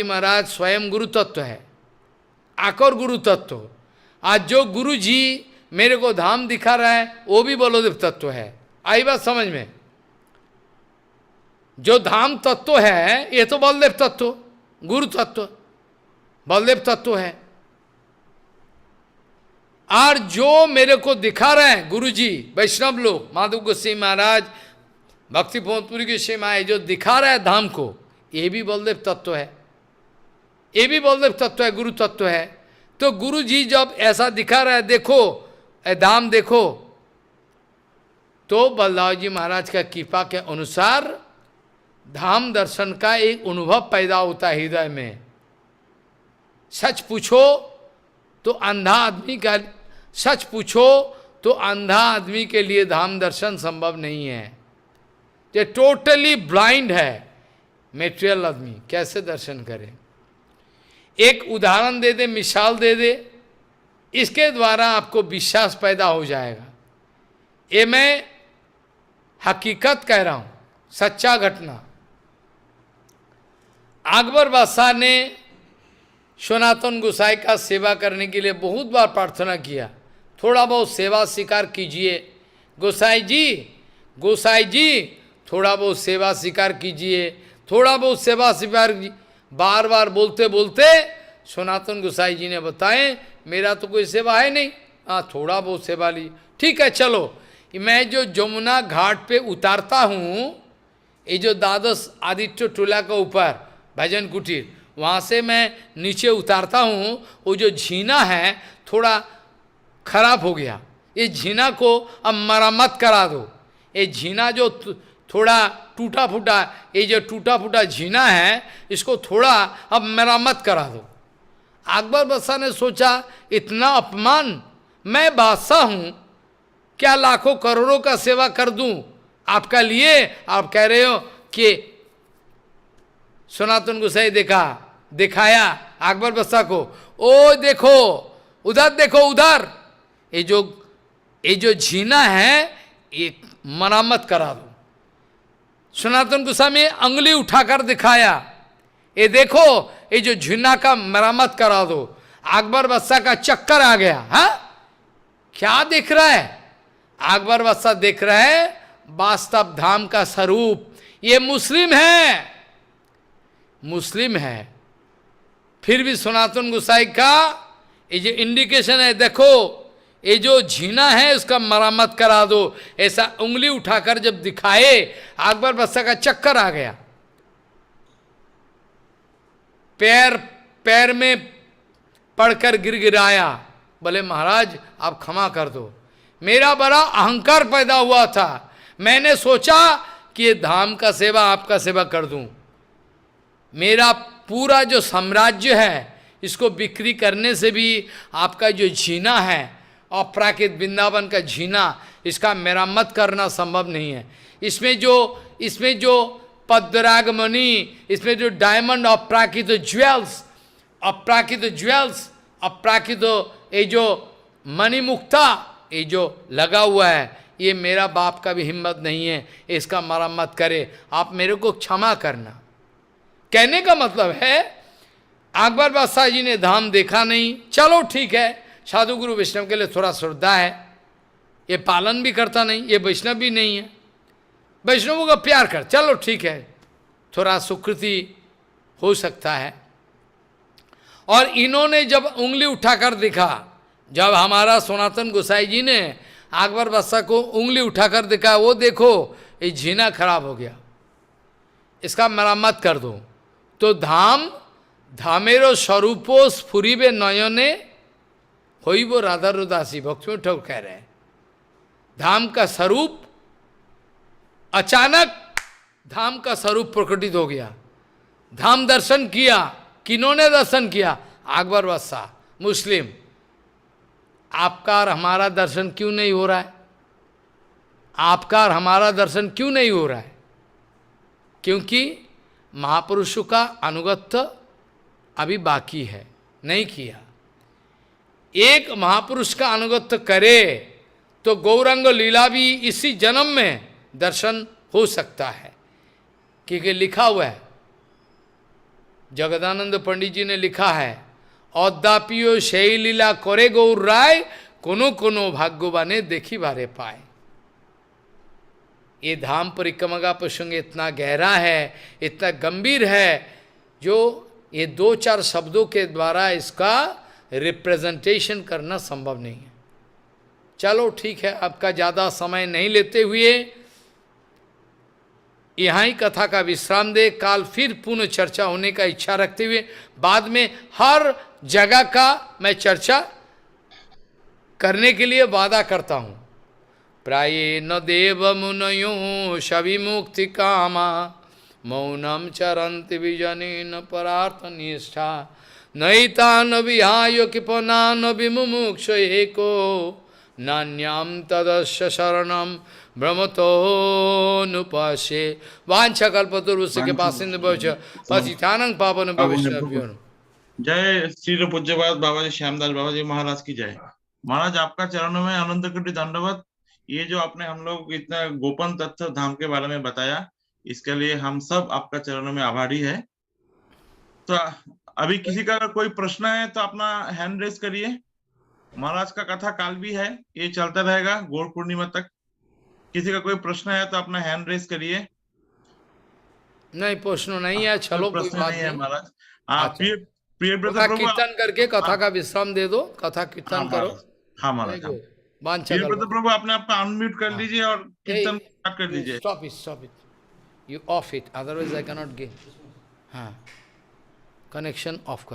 महाराज स्वयं गुरु तत्व है, आकर गुरु तत्व। आज जो गुरु जी मेरे को धाम दिखा रहा है वो भी बलदेव तत्व है। आई बात समझ में? जो धाम तत्व है ये तो बलदेव तत्व, गुरु तत्व बलदेव तत्व है। और जो मेरे को दिखा रहे हैं गुरु जी वैष्णव लोग, माधव गोस्वामी महाराज भक्ति पूरी गोस्वामी महाराज जो दिखा रहा है धाम को, ये भी बलदेव तत्व है, ये भी बलदेव तत्व है, गुरु तत्व है। तो गुरु जी जब ऐसा दिखा रहा है, देखो धाम देखो, तो बलदाव जी महाराज का कृपा के अनुसार धाम दर्शन का एक अनुभव पैदा होता है हृदय में। सच पूछो तो अंधा आदमी का, सच पूछो तो अंधा आदमी के लिए धाम दर्शन संभव नहीं है। जो टोटली ब्लाइंड है मेटेरियल आदमी कैसे दर्शन करे? एक उदाहरण दे दे, मिसाल दे दे, इसके द्वारा आपको विश्वास पैदा हो जाएगा। ये मैं हकीकत कह रहा हूं, सच्चा घटना। अकबर बादशाह ने सनातन गोसाई का सेवा करने के लिए बहुत बार प्रार्थना किया, थोड़ा बहुत सेवा स्वीकार कीजिए गोसाई जी, थोड़ा बहुत सेवा स्वीकार कीजिए, थोड़ा बहुत सेवा स्वीकार कीजिए। बार बार बोलते बोलते सनातन गोसाई जी ने बताए मेरा तो कोई सेवा है नहीं, थोड़ा बहुत सेवा ली, ठीक है चलो। मैं जो जमुना घाट पे उतारता हूँ, ये जो द्वादश आदित्य टोला के ऊपर भजन कुटीर, वहाँ से मैं नीचे उतारता हूँ, वो जो झीना है थोड़ा खराब हो गया, ये झीना को अब मरम्मत करा दो। ये झीना जो थोड़ा टूटा फूटा, ये जो टूटा फूटा झीना है, इसको थोड़ा अब मरम्मत करा दो। अकबर बादशाह ने सोचा इतना अपमान, मैं बादशाह हूँ, क्या लाखों करोड़ों का सेवा कर दूं आपका लिए, आप कह रहे हो कि सनातन गोसाई दिखाया अकबर बादशाह को, ओ देखो उधर, देखो उधर, ये जो झीना है ये मरम्मत करा दो। सनातन गोसाई में अंगुली उठाकर दिखाया, ये देखो ये जो झीना का मरम्मत करा दो। अकबर बादशाह का चक्कर आ गया। हाँ, क्या देख रहा है अकबर बादशाह? देख रहा है वास्तव धाम का स्वरूप, ये मुस्लिम है, मुस्लिम है। फिर भी सनातन गोसाई का ये जो इंडिकेशन है, देखो ये जो झीना है उसका मरम्मत करा दो, ऐसा उंगली उठाकर जब दिखाए, अकबर बादशाह का चक्कर आ गया। पैर में पड़कर गिड़गिड़ाया, बोले महाराज आप क्षमा कर दो, मेरा बड़ा अहंकार पैदा हुआ था, मैंने सोचा कि ये धाम का सेवा आपका सेवा कर दूं। मेरा पूरा जो साम्राज्य है इसको बिक्री करने से भी आपका जो झीना है, अपराकृत वृंदावन का झीना, इसका मरम्मत करना संभव नहीं है। इसमें जो पद्मरागमणि, इसमें जो डायमंड, अपराकृत ज्वेल्स, अपराकृत ये जो मणिमुक्ता ये जो लगा हुआ है, ये मेरा बाप का भी हिम्मत नहीं है इसका मरम्मत करे, आप मेरे को क्षमा करना। कहने का मतलब है अकबर बादशाह जी ने धाम देखा नहीं, चलो ठीक है, साधु गुरु वैष्णव के लिए थोड़ा श्रद्धा है, ये पालन भी करता नहीं, ये वैष्णव भी नहीं है, वैष्णवों का प्यार कर, चलो ठीक है, थोड़ा सुकृति हो सकता है। और इन्होंने जब उंगली उठाकर देखा, जब हमारा सनातन गोसाई जी ने अकबर बादशाह को उंगली उठाकर देखा, वो देखो ये झीना खराब हो गया, इसका मरम्मत कर दो। तो धामेरो स्वरूपो स्फुरिबे नयने होइबो राधा रुदासी, भक्ति में ठोक कह रहे हैं। धाम का स्वरूप, अचानक धाम का स्वरूप प्रकटित हो गया। धाम दर्शन किया, किन्होंने दर्शन किया? अकबर बादशाह, मुस्लिम। आपका और हमारा दर्शन क्यों नहीं हो रहा है? आपका और हमारा दर्शन क्यों नहीं हो रहा है? क्योंकि महापुरुषों का अनुगत्य अभी बाकी है, नहीं किया। एक महापुरुष का अनुगत्य करे तो गौरांग लीला भी इसी जन्म में दर्शन हो सकता है, क्योंकि लिखा हुआ है, जगदानंद पंडित जी ने लिखा है, अद्यापियो সেই লীলা करे गौर राय, कोनो कोनो भाग्यवाने देखी बारे पाए। ये धाम परिक्रमा का प्रसंग इतना गहरा है, इतना गंभीर है, जो ये दो चार शब्दों के द्वारा इसका रिप्रेजेंटेशन करना संभव नहीं है। चलो ठीक है, आपका ज़्यादा समय नहीं लेते हुए यहाँ ही कथा का विश्राम दे, काल फिर पुनः चर्चा होने का इच्छा रखते हुए बाद में हर जगह का मैं चर्चा करने के लिए वादा करता हूँ। प्राये न देव मुनयो शविमुक्ति कामा, मौनम चरंति विजने न परार्थ निष्ठा, नैता न विहाय कृपना न विमुमुक्ष एको, नान्याम तदस्य शरणम ब्रह्मतो नुपासे। वांछा कल्पतरुस्य के पास पतितानंग पावन भविष्य। जय श्री पूज्यपाद बाबा जी श्यामदास बाबा जी महाराज की जय। महाराज आपका चरणों में अनंत कोटि दंडवत। ये जो आपने हम लोग इतना गोपन तत्व धाम के बारे में बताया, इसके लिए हम सब आपका चरणों में आभारी है। तो अभी किसी का अगर कोई प्रश्न है तो अपना हैंड रेस करिए। महाराज का कथा काल भी है, ये चलता रहेगा गौर पूर्णिमा तक। किसी का कोई प्रश्न है तो अपना हैंड रेस करिए। नहीं, प्रश्न नहीं है, चलो कोई बात नहीं है महाराज। अच्छा। प्रिय कथा कीर्तन करके कथा का विश्राम दे दो, कथा कीर्तन करो। हाँ Very महाराज, हाँ। good. Vancha Virbhadra kalpa. प्रभु अपने आप को अनम्यूट कर लीजिए और कीर्तन Hey, स्टार्ट कर you दीजिए। stop it, stop it. You off it, otherwise I cannot get. हाँ, connection off करो.